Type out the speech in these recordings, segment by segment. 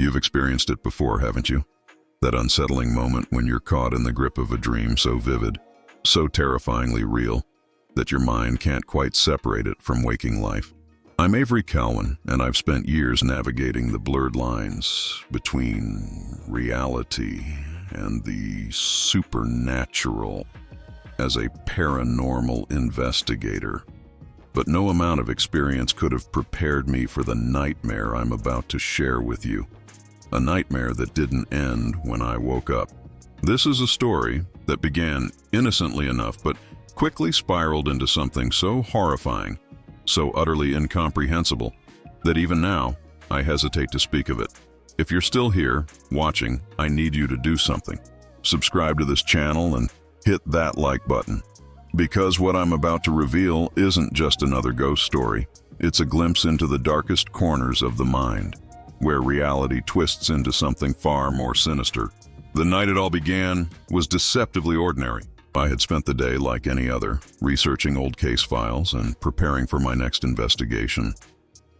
You've experienced it before, haven't you? That unsettling moment when you're caught in the grip of a dream so vivid, so terrifyingly real, that your mind can't quite separate it from waking life. I'm Avery Calwin, and I've spent years navigating the blurred lines between reality and the supernatural as a paranormal investigator. But no amount of experience could have prepared me for the nightmare I'm about to share with you. A nightmare that didn't end when I woke up. This is a story that began innocently enough, but quickly spiraled into something so horrifying, so utterly incomprehensible, that even now, I hesitate to speak of it. If you're still here, watching, I need you to do something. Subscribe to this channel and hit that like button. Because what I'm about to reveal isn't just another ghost story. It's a glimpse into the darkest corners of the mind, where reality twists into something far more sinister. The night it all began was deceptively ordinary. I had spent the day like any other, researching old case files and preparing for my next investigation.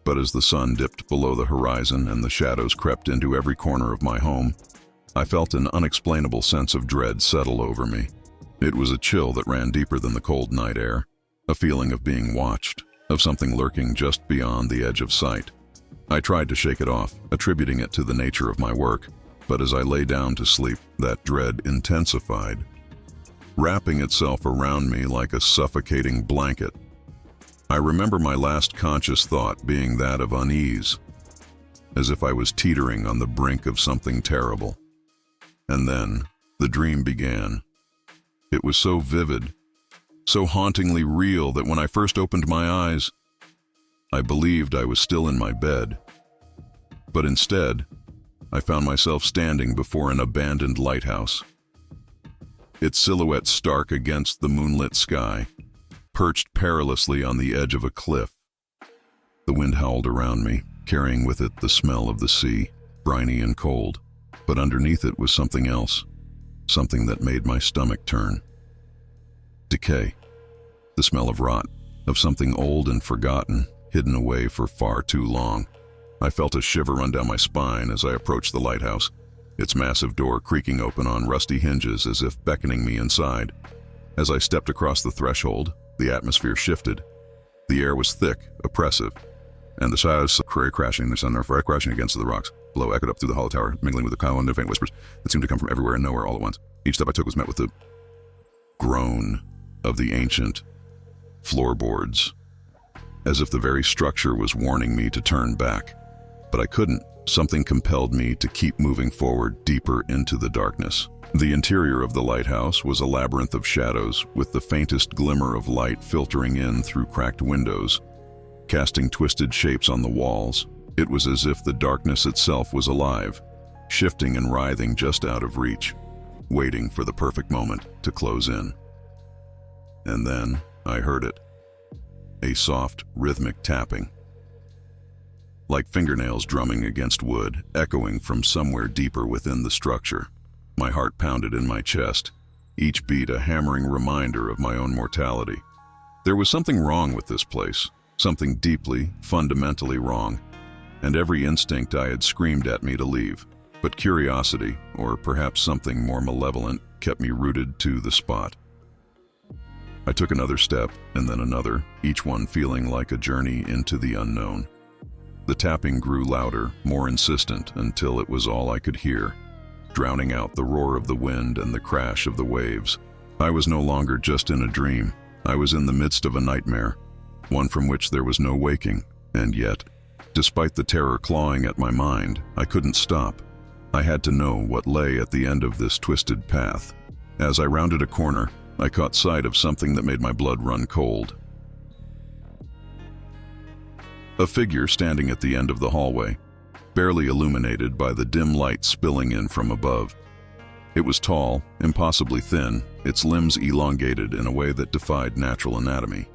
But as the sun dipped below the horizon and the shadows crept into every corner of my home, I felt an unexplainable sense of dread settle over me. It was a chill that ran deeper than the cold night air, a feeling of being watched, of something lurking just beyond the edge of sight. I tried to shake it off, attributing it to the nature of my work, but as I lay down to sleep, that dread intensified, wrapping itself around me like a suffocating blanket. I remember my last conscious thought being that of unease, as if I was teetering on the brink of something terrible. And then, the dream began. It was so vivid, so hauntingly real that when I first opened my eyes, I believed I was still in my bed. But instead, I found myself standing before an abandoned lighthouse, its silhouette stark against the moonlit sky, perched perilously on the edge of a cliff. The wind howled around me, carrying with it the smell of the sea, briny and cold. But underneath it was something else, something that made my stomach turn. Decay. The smell of rot, of something old and forgotten, hidden away for far too long. I felt a shiver run down my spine as I approached the lighthouse, its massive door creaking open on rusty hinges as if beckoning me inside. As I stepped across the threshold, the atmosphere shifted. The air was thick, oppressive, and the shadows crashing, the thunder crashing against the rocks below echoed up through the hollow tower, mingling with the calm and faint whispers that seemed to come from everywhere and nowhere all at once. Each step I took was met with the groan of the ancient floorboards, as if the very structure was warning me to turn back. But I couldn't. Something compelled me to keep moving forward deeper into the darkness. The interior of the lighthouse was a labyrinth of shadows, with the faintest glimmer of light filtering in through cracked windows, casting twisted shapes on the walls. It was as if the darkness itself was alive, shifting and writhing just out of reach, waiting for the perfect moment to close in. And then I heard it. A soft, rhythmic tapping, like fingernails drumming against wood, echoing from somewhere deeper within the structure. My heart pounded in my chest, each beat a hammering reminder of my own mortality. There was something wrong with this place, something deeply, fundamentally wrong, and every instinct I had screamed at me to leave. But curiosity, or perhaps something more malevolent, kept me rooted to the spot. I took another step, and then another, each one feeling like a journey into the unknown. The tapping grew louder, more insistent, until it was all I could hear, drowning out the roar of the wind and the crash of the waves. I was no longer just in a dream. I was in the midst of a nightmare, one from which there was no waking, and yet, despite the terror clawing at my mind, I couldn't stop. I had to know what lay at the end of this twisted path. As I rounded a corner, I caught sight of something that made my blood run cold. A figure standing at the end of the hallway, barely illuminated by the dim light spilling in from above. It was tall, impossibly thin, its limbs elongated in a way that defied natural anatomy.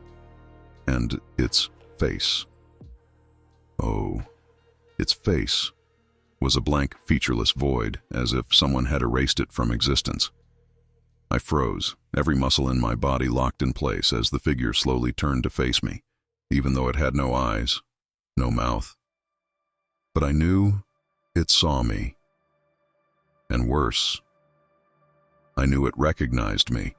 And its face. Oh, its face was a blank, featureless void, as if someone had erased it from existence. I froze, every muscle in my body locked in place as the figure slowly turned to face me, even though it had no eyes, no mouth. But I knew It saw me. And worse, I knew it recognized me.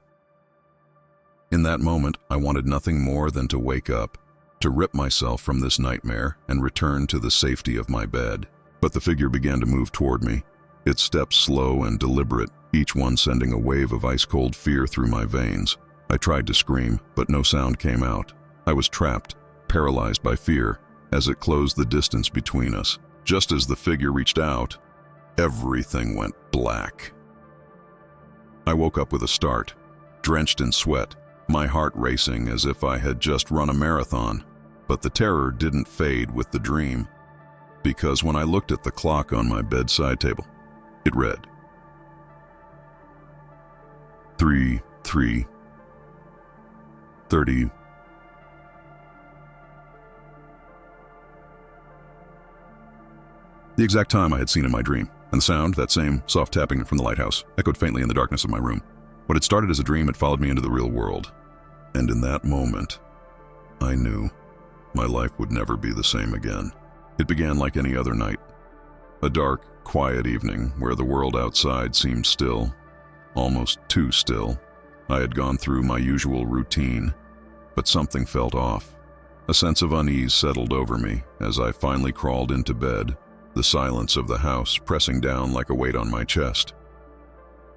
In that moment, I wanted nothing more than to wake up, to rip myself from this nightmare and return to the safety of my bed. But the figure began to move toward me, its steps slow and deliberate, each one sending a wave of ice-cold fear through my veins. I tried to scream, but no sound came out. I was trapped, paralyzed by fear, as it closed the distance between us. Just as the figure reached out, everything went black. I woke up with a start, drenched in sweat, my heart racing as if I had just run a marathon. But the terror didn't fade with the dream, because when I looked at the clock on my bedside table, it read 3:30. The exact time I had seen in my dream, and the sound, that same soft tapping from the lighthouse, echoed faintly in the darkness of my room. What had started as a dream had followed me into the real world. And in that moment, I knew my life would never be the same again. It began like any other night. A dark, quiet evening where the world outside seemed still, almost too still. I had gone through my usual routine, but something felt off. A sense of unease settled over me as I finally crawled into bed, the silence of the house pressing down like a weight on my chest.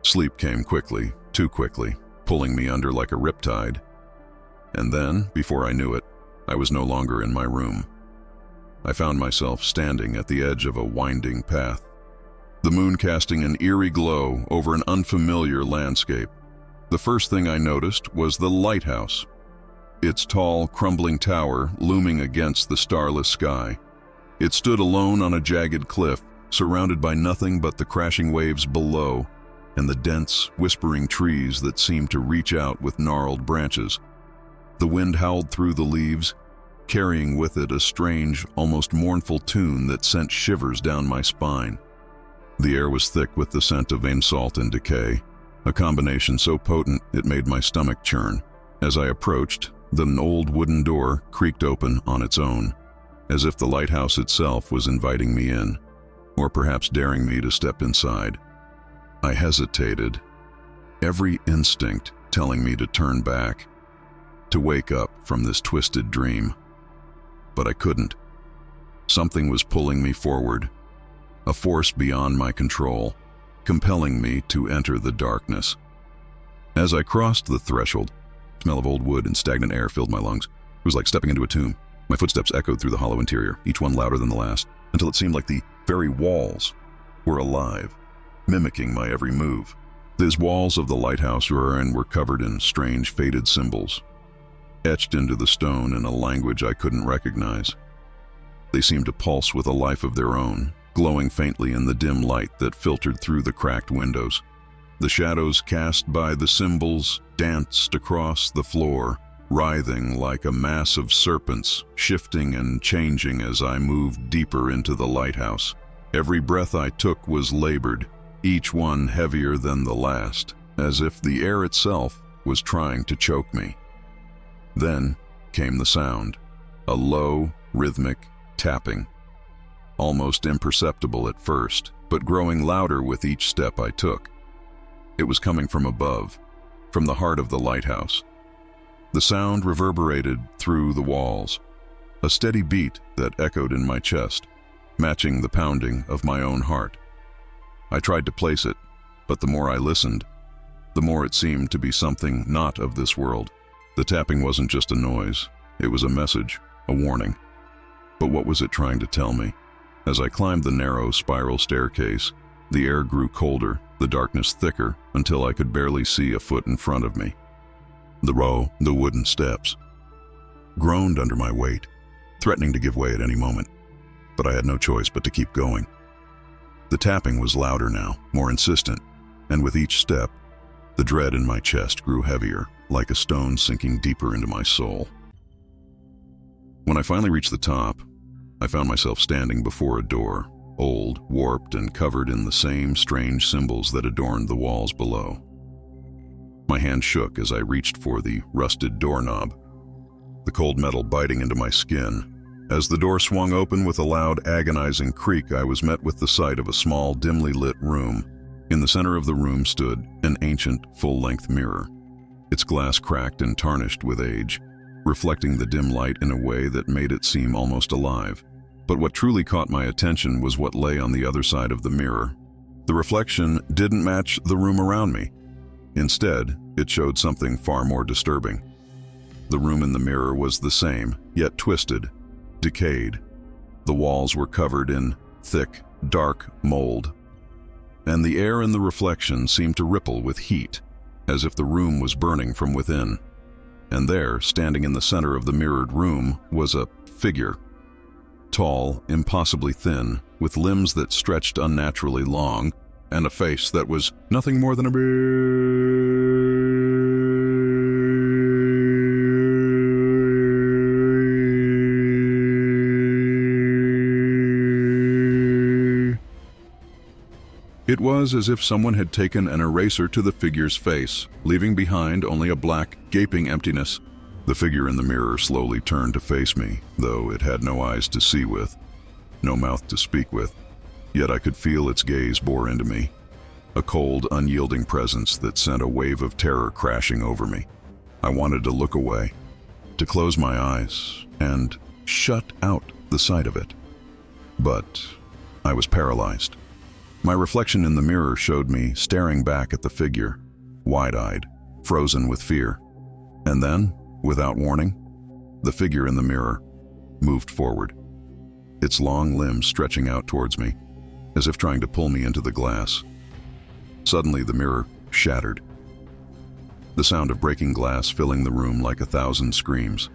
Sleep came quickly, too quickly, pulling me under like a riptide. And then, before I knew it, I was no longer in my room. I found myself standing at the edge of a winding path, the moon casting an eerie glow over an unfamiliar landscape. The first thing I noticed was the lighthouse, its tall, crumbling tower looming against the starless sky. It stood alone on a jagged cliff, surrounded by nothing but the crashing waves below and the dense, whispering trees that seemed to reach out with gnarled branches. The wind howled through the leaves, carrying with it a strange, almost mournful tune that sent shivers down my spine. The air was thick with the scent of vein salt and decay, a combination so potent it made my stomach churn. As I approached, the old wooden door creaked open on its own, as if the lighthouse itself was inviting me in, or perhaps daring me to step inside. I hesitated, every instinct telling me to turn back, to wake up from this twisted dream. But I couldn't. Something was pulling me forward, a force beyond my control, compelling me to enter the darkness. As I crossed the threshold, the smell of old wood and stagnant air filled my lungs. It was like stepping into a tomb. My footsteps echoed through the hollow interior, each one louder than the last, until it seemed like the very walls were alive, mimicking my every move. These walls of the lighthouse we were in were covered in strange, faded symbols, etched into the stone in a language I couldn't recognize. They seemed to pulse with a life of their own, glowing faintly in the dim light that filtered through the cracked windows. The shadows cast by the symbols danced across the floor, writhing like a mass of serpents, shifting and changing as I moved deeper into the lighthouse. Every breath I took was labored, each one heavier than the last, as if the air itself was trying to choke me. Then came the sound, a low, rhythmic tapping, almost imperceptible at first, but growing louder with each step I took. It was coming from above, from the heart of the lighthouse. The sound reverberated through the walls, a steady beat that echoed in my chest, matching the pounding of my own heart. I tried to place it, but the more I listened, the more it seemed to be something not of this world. The tapping wasn't just a noise, it was a message, a warning. But what was it trying to tell me? As I climbed the narrow spiral staircase, the air grew colder, the darkness thicker, until I could barely see a foot in front of me. The wooden steps groaned under my weight, threatening to give way at any moment. But I had no choice but to keep going. The tapping was louder now, more insistent, and with each step, the dread in my chest grew heavier, like a stone sinking deeper into my soul. When I finally reached the top, I found myself standing before a door, old, warped, and covered in the same strange symbols that adorned the walls below. My hand shook as I reached for the rusted doorknob, the cold metal biting into my skin. As the door swung open with a loud, agonizing creak, I was met with the sight of a small, dimly lit room. In the center of the room stood an ancient, full-length mirror, its glass cracked and tarnished with age, reflecting the dim light in a way that made it seem almost alive. But what truly caught my attention was what lay on the other side of the mirror. The reflection didn't match the room around me. Instead, it showed something far more disturbing. The room in the mirror was the same, yet twisted, decayed. The walls were covered in thick, dark mold, and the air in the reflection seemed to ripple with heat, as if the room was burning from within. And there, standing in the center of the mirrored room, was a figure. Tall, impossibly thin, with limbs that stretched unnaturally long, and a face that was nothing more than a It was as if someone had taken an eraser to the figure's face, leaving behind only a black, gaping emptiness. The figure in the mirror slowly turned to face me, though it had no eyes to see with, no mouth to speak with. Yet I could feel its gaze bore into me, a cold, unyielding presence that sent a wave of terror crashing over me. I wanted to look away, to close my eyes, and shut out the sight of it. But I was paralyzed. My reflection in the mirror showed me staring back at the figure, wide-eyed, frozen with fear. And then, without warning, the figure in the mirror moved forward, its long limbs stretching out towards me, as if trying to pull me into the glass. Suddenly, the mirror shattered, the sound of breaking glass filling the room like 1,000 screams.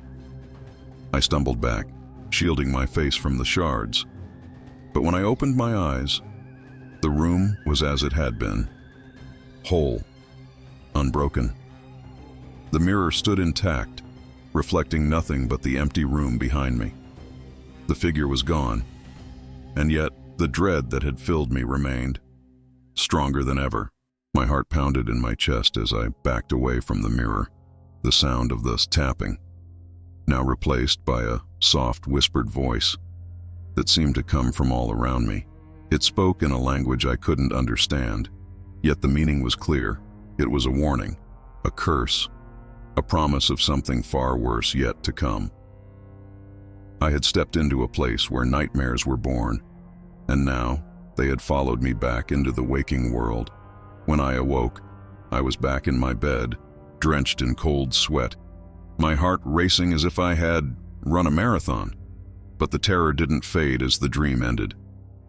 I stumbled back, shielding my face from the shards. But when I opened my eyes, the room was as it had been, whole, unbroken. The mirror stood intact, reflecting nothing but the empty room behind me. The figure was gone, and yet the dread that had filled me remained, stronger than ever. My heart pounded in my chest as I backed away from the mirror, the sound of the tapping, now replaced by a soft, whispered voice that seemed to come from all around me. It spoke in a language I couldn't understand, yet the meaning was clear. It was a warning, a curse, a promise of something far worse yet to come. I had stepped into a place where nightmares were born, and now they had followed me back into the waking world. When I awoke, I was back in my bed, drenched in cold sweat, my heart racing as if I had run a marathon. But the terror didn't fade as the dream ended.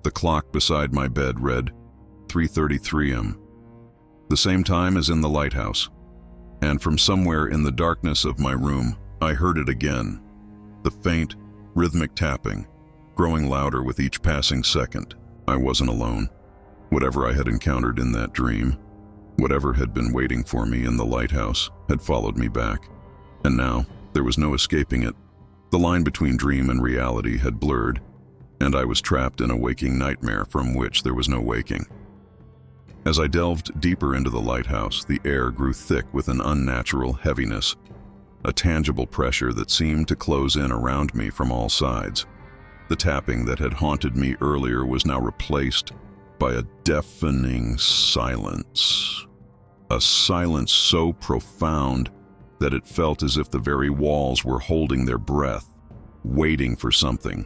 The clock beside my bed read 3:33 a.m., the same time as in the lighthouse. And from somewhere in the darkness of my room, I heard it again, the faint, rhythmic tapping, growing louder with each passing second. I wasn't alone. Whatever I had encountered in that dream, whatever had been waiting for me in the lighthouse, had followed me back. And now, there was no escaping it. The line between dream and reality had blurred, and I was trapped in a waking nightmare from which there was no waking. As I delved deeper into the lighthouse, the air grew thick with an unnatural heaviness, a tangible pressure that seemed to close in around me from all sides. The tapping that had haunted me earlier was now replaced by a deafening silence. A silence so profound that it felt as if the very walls were holding their breath, waiting for something,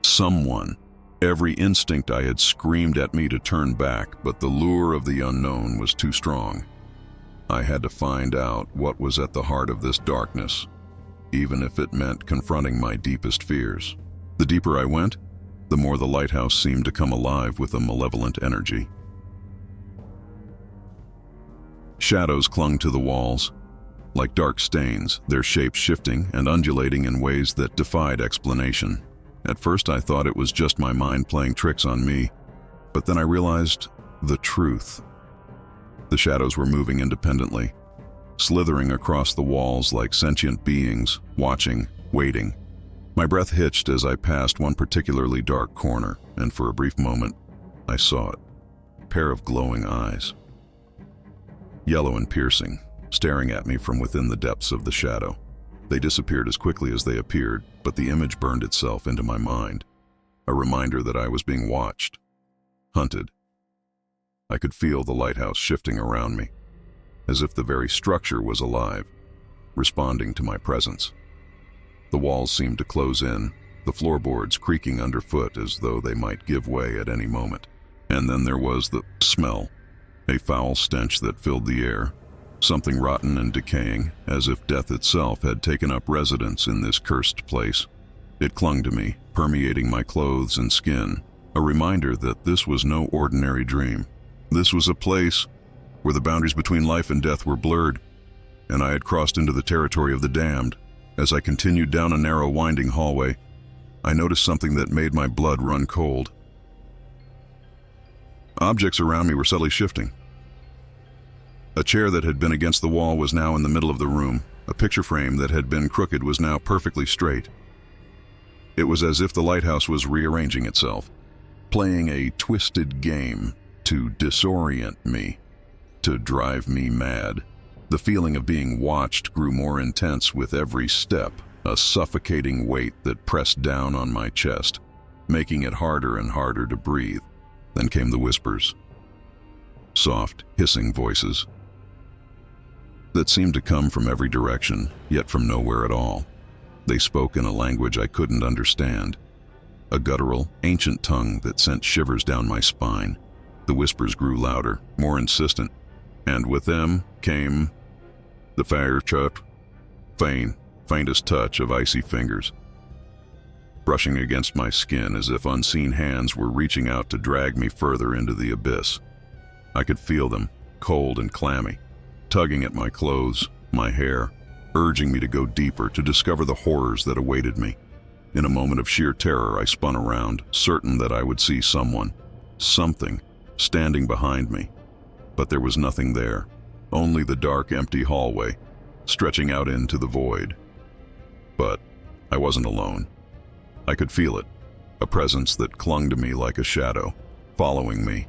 someone. Every instinct I had screamed at me to turn back, but the lure of the unknown was too strong. I had to find out what was at the heart of this darkness, even if it meant confronting my deepest fears. The deeper I went, the more the lighthouse seemed to come alive with a malevolent energy. Shadows clung to the walls, like dark stains, their shapes shifting and undulating in ways that defied explanation. At first I thought it was just my mind playing tricks on me, but then I realized the truth. The shadows were moving independently, slithering across the walls like sentient beings, watching, waiting. My breath hitched as I passed one particularly dark corner, and for a brief moment, I saw it. A pair of glowing eyes, yellow and piercing, staring at me from within the depths of the shadow. They disappeared as quickly as they appeared, but the image burned itself into my mind, a reminder that I was being watched, hunted. I could feel the lighthouse shifting around me, as if the very structure was alive, responding to my presence. The walls seemed to close in, the floorboards creaking underfoot as though they might give way at any moment. And then there was the smell, a foul stench that filled the air, something rotten and decaying, as if death itself had taken up residence in this cursed place. It clung to me, permeating my clothes and skin, a reminder that this was no ordinary dream. This was a place where the boundaries between life and death were blurred, and I had crossed into the territory of the damned. As I continued down a narrow, winding hallway, I noticed something that made my blood run cold. Objects around me were subtly shifting. A chair that had been against the wall was now in the middle of the room. A picture frame that had been crooked was now perfectly straight. It was as if the lighthouse was rearranging itself, playing a twisted game to disorient me, to drive me mad. The feeling of being watched grew more intense with every step, a suffocating weight that pressed down on my chest, making it harder and harder to breathe. Then came the whispers, soft, hissing voices that seemed to come from every direction, yet from nowhere at all. They spoke in a language I couldn't understand, a guttural, ancient tongue that sent shivers down my spine. The whispers grew louder, more insistent, and with them came the faintest touch of icy fingers, brushing against my skin as if unseen hands were reaching out to drag me further into the abyss. I could feel them, cold and clammy, tugging at my clothes, my hair, urging me to go deeper, to discover the horrors that awaited me. In a moment of sheer terror, I spun around, certain that I would see someone, something, standing behind me. But there was nothing there, only the dark, empty hallway, stretching out into the void. But I wasn't alone. I could feel it, a presence that clung to me like a shadow, following me,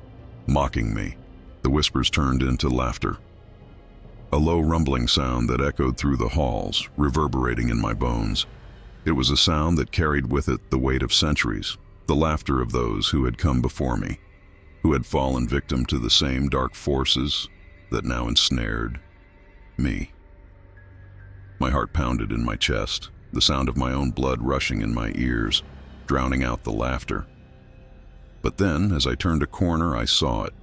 mocking me. The whispers turned into laughter, a low rumbling sound that echoed through the halls, reverberating in my bones. It was a sound that carried with it the weight of centuries, the laughter of those who had come before me, who had fallen victim to the same dark forces that now ensnared me. My heart pounded in my chest, the sound of my own blood rushing in my ears, drowning out the laughter. But then, as I turned a corner, I saw it,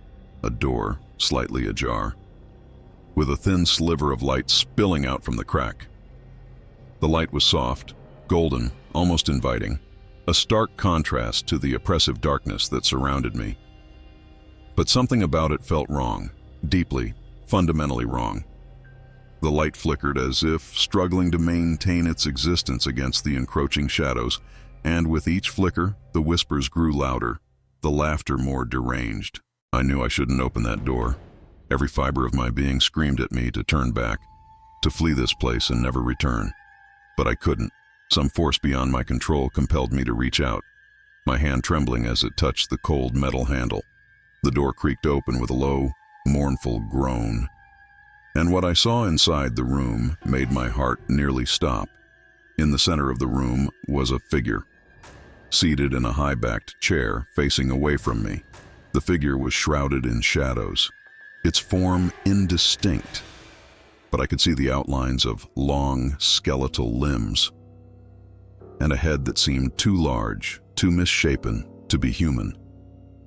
a door slightly ajar, with a thin sliver of light spilling out from the crack. The light was soft, golden, almost inviting, a stark contrast to the oppressive darkness that surrounded me. But something about it felt wrong, deeply, fundamentally wrong. The light flickered as if struggling to maintain its existence against the encroaching shadows, and with each flicker, the whispers grew louder, the laughter more deranged. I knew I shouldn't open that door. Every fiber of my being screamed at me to turn back, to flee this place and never return. But I couldn't. Some force beyond my control compelled me to reach out, my hand trembling as it touched the cold metal handle. The door creaked open with a low, mournful groan, and what I saw inside the room made my heart nearly stop. In the center of the room was a figure, seated in a high-backed chair facing away from me. The figure was shrouded in shadows, its form indistinct, but I could see the outlines of long, skeletal limbs, and a head that seemed too large, too misshapen to be human.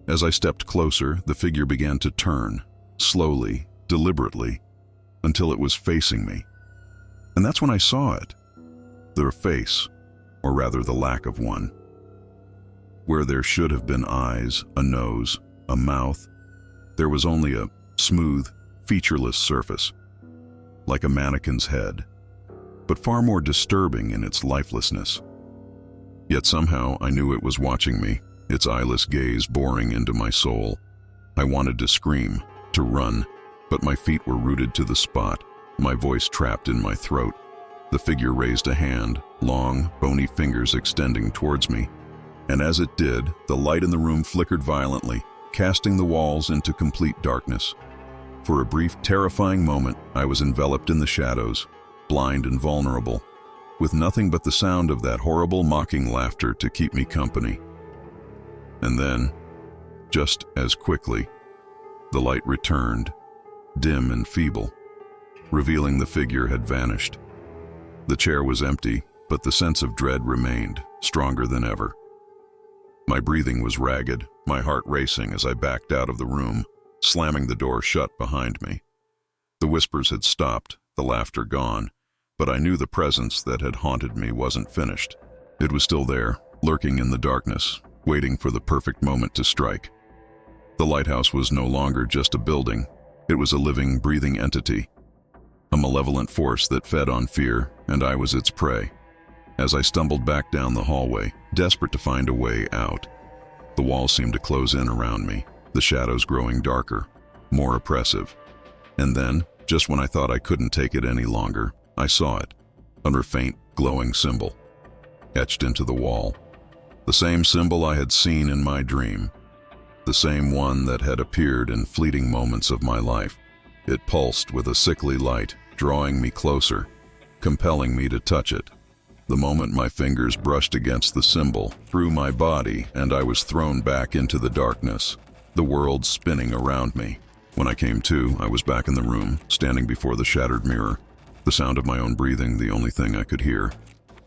As I stepped closer, the figure began to turn, slowly, deliberately, until it was facing me. And that's when I saw it. Their face, or rather the lack of one. Where there should have been eyes, a nose, a mouth, there was only a smooth, featureless surface, like a mannequin's head, but far more disturbing in its lifelessness. Yet somehow I knew it was watching me, its eyeless gaze boring into my soul. I wanted to scream, to run, but my feet were rooted to the spot, my voice trapped in my throat. The figure raised a hand, long, bony fingers extending towards me, and as it did, the light in the room flickered violently, casting the walls into complete darkness. For a brief, terrifying moment, I was enveloped in the shadows, blind and vulnerable. with nothing but the sound of that horrible mocking laughter to keep me company. And then, just as quickly, the light returned, dim and feeble, revealing the figure had vanished. The chair was empty, but the sense of dread remained, stronger than ever. My breathing was ragged, my heart racing as I backed out of the room, slamming the door shut behind me. The whispers had stopped, the laughter gone, but I knew the presence that had haunted me wasn't finished. It was still there, lurking in the darkness, waiting for the perfect moment to strike. The lighthouse was no longer just a building. It was a living, breathing entity, a malevolent force that fed on fear, and I was its prey. As I stumbled back down the hallway, desperate to find a way out, the walls seemed to close in around me, the shadows growing darker, more oppressive. And then, just when I thought I couldn't take it any longer, I saw it, under a faint, glowing symbol, etched into the wall. The same symbol I had seen in my dream, the same one that had appeared in fleeting moments of my life. It pulsed with a sickly light, drawing me closer, compelling me to touch it. The moment my fingers brushed against the symbol, through my body, and I was thrown back into the darkness, the world spinning around me. When I came to, I was back in the room, standing before the shattered mirror, the sound of my own breathing the only thing I could hear.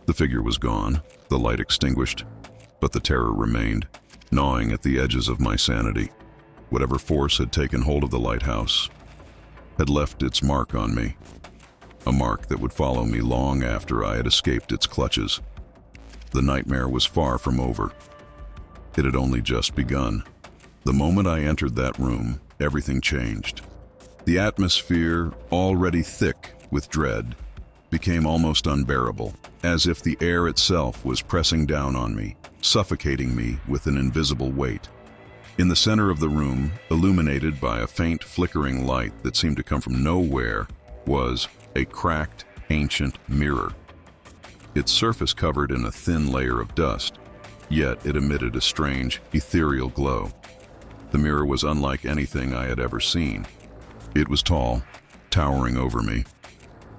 The figure was gone, the light extinguished, but the terror remained, gnawing at the edges of my sanity. Whatever force had taken hold of the lighthouse had left its mark on me, a mark that would follow me long after I had escaped its clutches. The nightmare was far from over. It had only just begun. The moment I entered that room, everything changed. The atmosphere, already thick with dread, became almost unbearable, as if the air itself was pressing down on me, suffocating me with an invisible weight. In the center of the room, illuminated by a faint flickering light that seemed to come from nowhere, was a cracked, ancient mirror. Its surface covered in a thin layer of dust, yet it emitted a strange, ethereal glow. The mirror was unlike anything I had ever seen. It was tall, towering over me,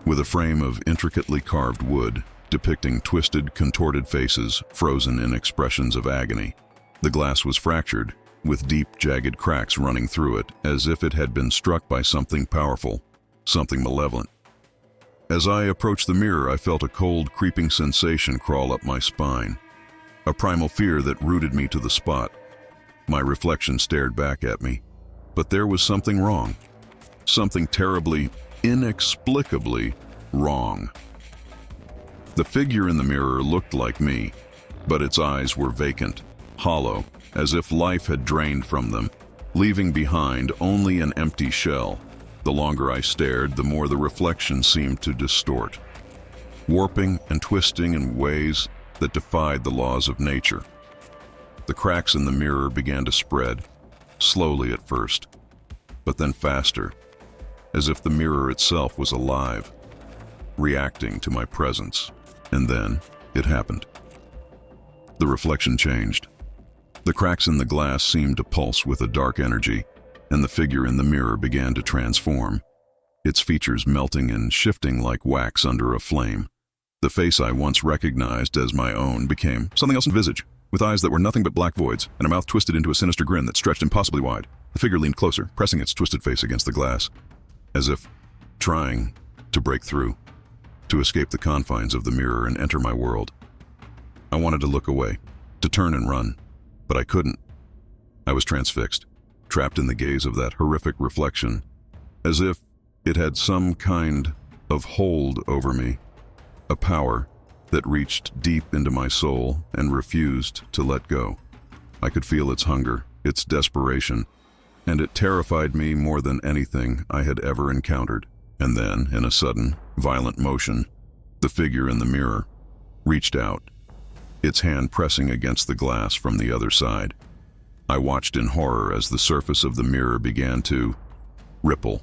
with a frame of intricately carved wood, depicting twisted, contorted faces frozen in expressions of agony. The glass was fractured, with deep, jagged cracks running through it, as if it had been struck by something powerful, something malevolent. As I approached the mirror, I felt a cold, creeping sensation crawl up my spine, a primal fear that rooted me to the spot. My reflection stared back at me, but there was something wrong, something terribly, inexplicably wrong. The figure in the mirror looked like me, but its eyes were vacant, hollow, as if life had drained from them, leaving behind only an empty shell. The longer I stared, the more the reflection seemed to distort, warping and twisting in ways that defied the laws of nature. The cracks in the mirror began to spread, slowly at first, but then faster, as if the mirror itself was alive, reacting to my presence. And then it happened. The reflection changed. The cracks in the glass seemed to pulse with a dark energy, and the figure in the mirror began to transform, its features melting and shifting like wax under a flame. The face I once recognized as my own became something else in visage, with eyes that were nothing but black voids, and a mouth twisted into a sinister grin that stretched impossibly wide. The figure leaned closer, pressing its twisted face against the glass, as if trying to break through, to escape the confines of the mirror and enter my world. I wanted to look away, to turn and run, but I couldn't. I was transfixed, trapped in the gaze of that horrific reflection, as if it had some kind of hold over me, a power that reached deep into my soul and refused to let go. I could feel its hunger, its desperation, and it terrified me more than anything I had ever encountered. And then, in a sudden, violent motion, the figure in the mirror reached out, its hand pressing against the glass from the other side. I watched in horror as the surface of the mirror began to ripple,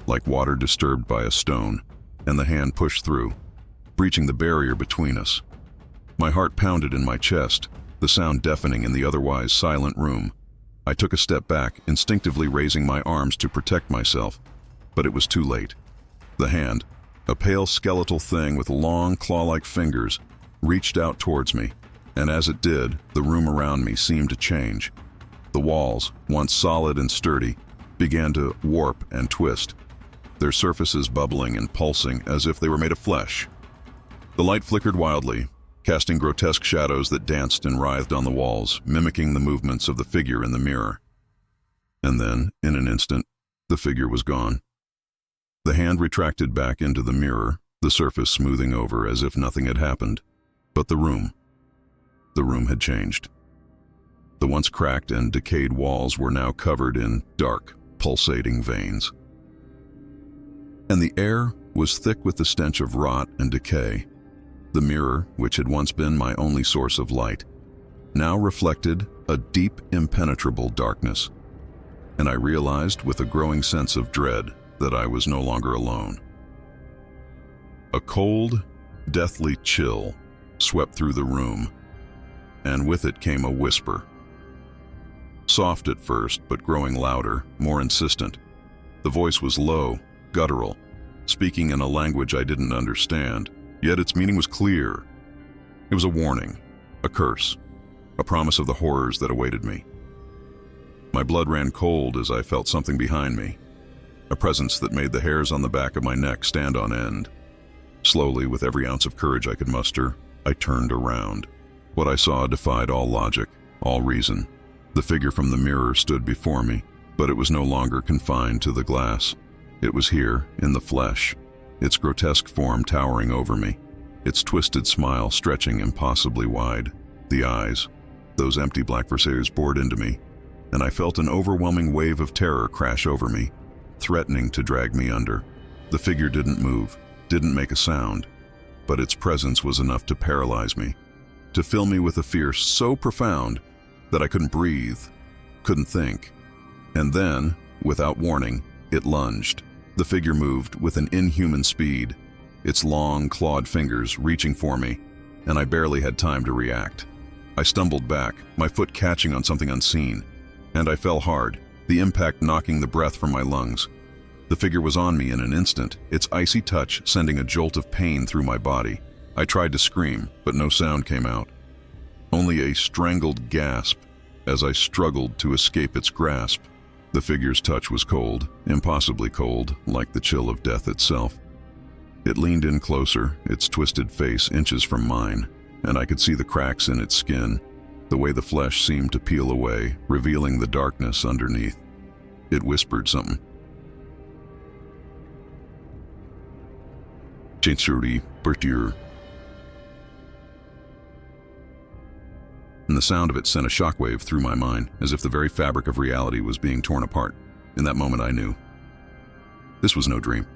like water disturbed by a stone, and the hand pushed through, breaching the barrier between us. My heart pounded in my chest, the sound deafening in the otherwise silent room. I took a step back, instinctively raising my arms to protect myself, but it was too late. The hand, A pale skeletal thing with long claw-like fingers reached out towards me, and as it did, the room around me seemed to change. The walls, once solid and sturdy, began to warp and twist, their surfaces bubbling and pulsing as if they were made of flesh. The light flickered wildly, casting grotesque shadows that danced and writhed on the walls, mimicking the movements of the figure in the mirror. And then, in an instant, the figure was gone. The hand retracted back into the mirror, the surface smoothing over as if nothing had happened. But the room had changed. The once cracked and decayed walls were now covered in dark, pulsating veins. And the air was thick with the stench of rot and decay. The mirror, which had once been my only source of light, now reflected a deep, impenetrable darkness. And I realized with a growing sense of dread that I was no longer alone. A cold, deathly chill swept through the room, and with it came a whisper. Soft at first, but growing louder, more insistent. The voice was low, guttural, speaking in a language I didn't understand, yet its meaning was clear. It was a warning, a curse, a promise of the horrors that awaited me. My blood ran cold as I felt something behind me, a presence that made the hairs on the back of my neck stand on end. Slowly, with every ounce of courage I could muster, I turned around. What I saw defied all logic, all reason. The figure from the mirror stood before me, but it was no longer confined to the glass. It was here, in the flesh, its grotesque form towering over me, its twisted smile stretching impossibly wide. The eyes, those empty black versailles, bored into me, and I felt an overwhelming wave of terror crash over me, threatening to drag me under. The figure didn't move, didn't make a sound, but its presence was enough to paralyze me, to fill me with a fear so profound that I couldn't breathe, couldn't think. And then, without warning, it lunged. The figure moved with an inhuman speed, its long, clawed fingers reaching for me, and I barely had time to react. I stumbled back, my foot catching on something unseen, and I fell hard, the impact knocking the breath from my lungs. The figure was on me in an instant, its icy touch sending a jolt of pain through my body. I tried to scream, but no sound came out. Only a strangled gasp as I struggled to escape its grasp. The figure's touch was cold, impossibly cold, like the chill of death itself. It leaned in closer, its twisted face inches from mine, and I could see the cracks in its skin, the way the flesh seemed to peel away, revealing the darkness underneath. It whispered something. Censuri Bertier. And the sound of it sent a shockwave through my mind, as if the very fabric of reality was being torn apart. In that moment I knew. This was no dream.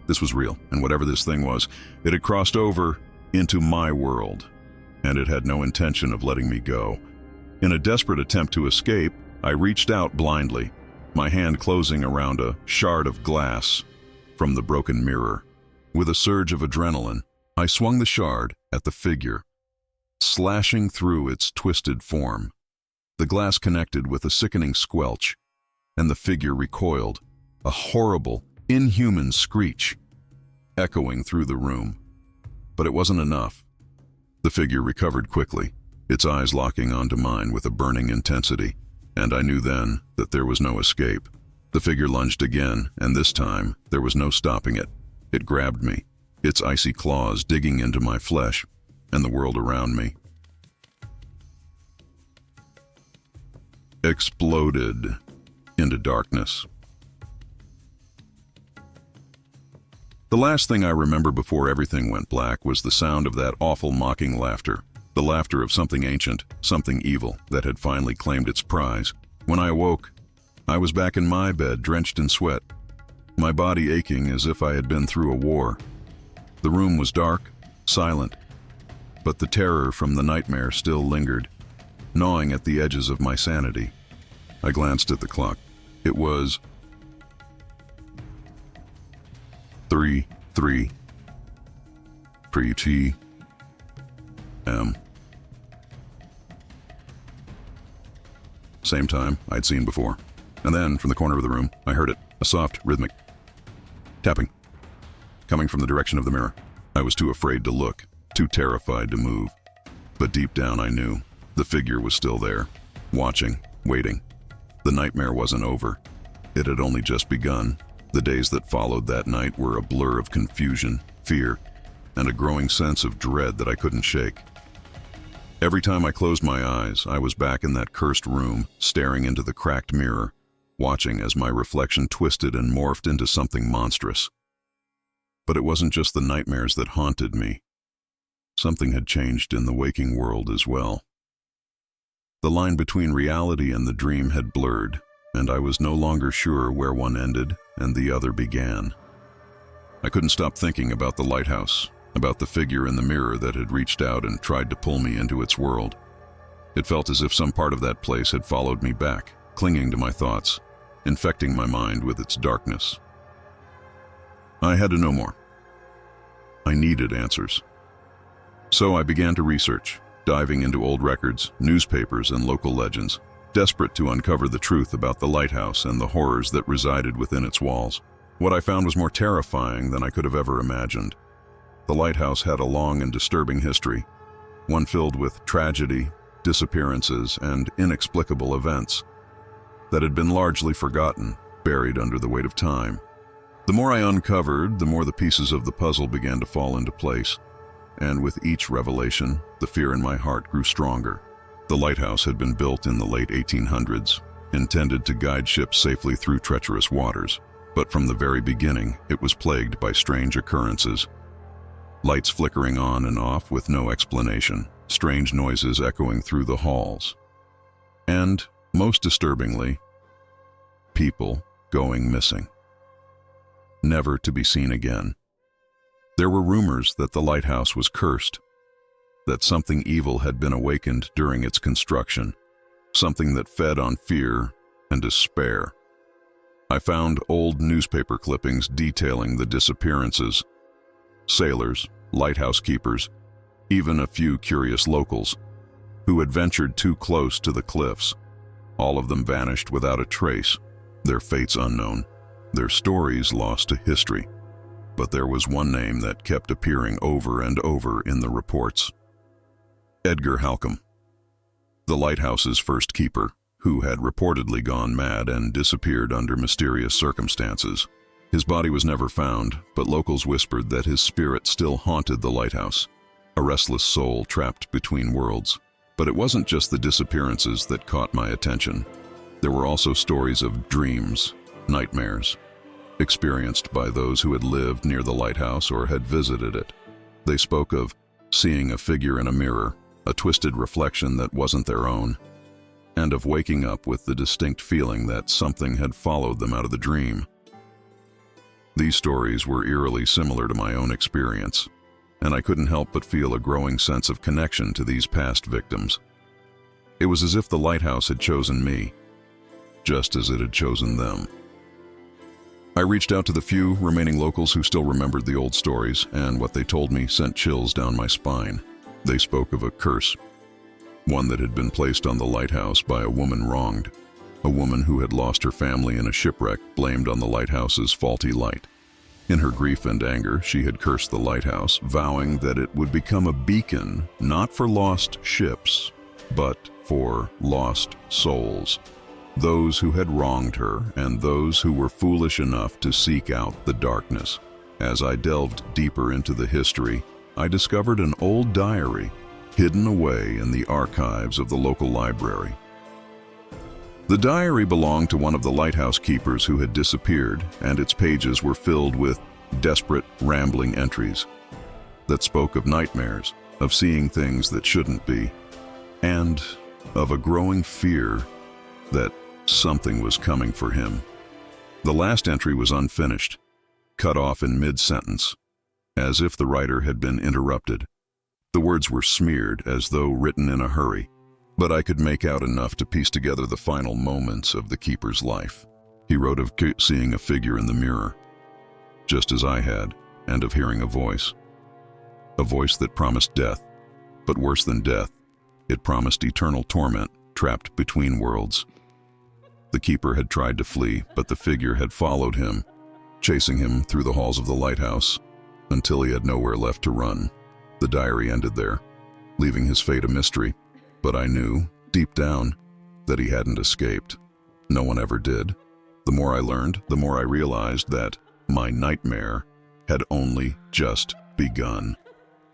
This was real, and whatever this thing was, it had crossed over into my world, and it had no intention of letting me go. In a desperate attempt to escape, I reached out blindly, my hand closing around a shard of glass from the broken mirror. With a surge of adrenaline, I swung the shard at the figure, slashing through its twisted form. The glass connected with a sickening squelch, and the figure recoiled, a horrible, inhuman screech, echoing through the room. But it wasn't enough. The figure recovered quickly, its eyes locking onto mine with a burning intensity, and I knew then that there was no escape. The figure lunged again, and this time there was no stopping it. It grabbed me, its icy claws digging into my flesh and the world around me. Exploded into darkness. The last thing I remember before everything went black was the sound of that awful mocking laughter, the laughter of something ancient, something evil that had finally claimed its prize. When I awoke, I was back in my bed, drenched in sweat, my body aching as if I had been through a war. The room was dark, silent, but the terror from the nightmare still lingered, gnawing at the edges of my sanity. I glanced at the clock. It was 3:03 p.m. Same time I'd seen before. And then, from the corner of the room, I heard it, a soft, rhythmic tapping. coming from the direction of the mirror. I was too afraid to look, too terrified to move. But deep down I knew the figure was still there, watching, waiting. The nightmare wasn't over. It had only just begun. The days that followed that night were a blur of confusion, fear, and a growing sense of dread that I couldn't shake. Every time I closed my eyes, I was back in that cursed room, staring into the cracked mirror, watching as my reflection twisted and morphed into something monstrous. But it wasn't just the nightmares that haunted me. Something had changed in the waking world as well. The line between reality and the dream had blurred, and I was no longer sure where one ended and the other began. I couldn't stop thinking about the lighthouse, about the figure in the mirror that had reached out and tried to pull me into its world. It felt as if some part of that place had followed me back, clinging to my thoughts, infecting my mind with its darkness. I had to know more. I needed answers. So I began to research, diving into old records, newspapers, and local legends, desperate to uncover the truth about the lighthouse and the horrors that resided within its walls. What I found was more terrifying than I could have ever imagined. The lighthouse had a long and disturbing history, one filled with tragedy, disappearances, and inexplicable events that had been largely forgotten, buried under the weight of time. The more I uncovered, the more the pieces of the puzzle began to fall into place, and with each revelation, the fear in my heart grew stronger. The lighthouse had been built in the late 1800s, intended to guide ships safely through treacherous waters, but from the very beginning, it was plagued by strange occurrences. Lights flickering on and off with no explanation, strange noises echoing through the halls, and, most disturbingly, people going missing, never to be seen again. There were rumors that the lighthouse was cursed, that something evil had been awakened during its construction, something that fed on fear and despair. I found old newspaper clippings detailing the disappearances. Sailors, lighthouse keepers, even a few curious locals who had ventured too close to the cliffs. All of them vanished without a trace, their fates unknown, their stories lost to history. But there was one name that kept appearing over and over in the reports. Edgar Halcombe, the lighthouse's first keeper, who had reportedly gone mad and disappeared under mysterious circumstances. His body was never found, but locals whispered that his spirit still haunted the lighthouse, a restless soul trapped between worlds. But it wasn't just the disappearances that caught my attention. There were also stories of dreams, nightmares, experienced by those who had lived near the lighthouse or had visited it. They spoke of seeing a figure in a mirror, a twisted reflection that wasn't their own, and of waking up with the distinct feeling that something had followed them out of the dream. These stories were eerily similar to my own experience, and I couldn't help but feel a growing sense of connection to these past victims. It was as if the lighthouse had chosen me, just as it had chosen them. I reached out to the few remaining locals who still remembered the old stories, and what they told me sent chills down my spine. They spoke of a curse, one that had been placed on the lighthouse by a woman wronged, a woman who had lost her family in a shipwreck blamed on the lighthouse's faulty light. In her grief and anger, she had cursed the lighthouse, vowing that it would become a beacon not for lost ships, but for lost souls, those who had wronged her and those who were foolish enough to seek out the darkness. As I delved deeper into the history, I discovered an old diary hidden away in the archives of the local library. The diary belonged to one of the lighthouse keepers who had disappeared, and its pages were filled with desperate, rambling entries that spoke of nightmares, of seeing things that shouldn't be, and of a growing fear that something was coming for him. The last entry was unfinished, cut off in mid-sentence, as if the writer had been interrupted. The words were smeared as though written in a hurry, but I could make out enough to piece together the final moments of the keeper's life. He wrote of seeing a figure in the mirror, just as I had, and of hearing a voice that promised death, but worse than death, it promised eternal torment, trapped between worlds. The keeper had tried to flee, but the figure had followed him, chasing him through the halls of the lighthouse, until he had nowhere left to run. The diary ended there, leaving his fate a mystery, but I knew, deep down, that he hadn't escaped. No one ever did. The more I learned, the more I realized that my nightmare had only just begun.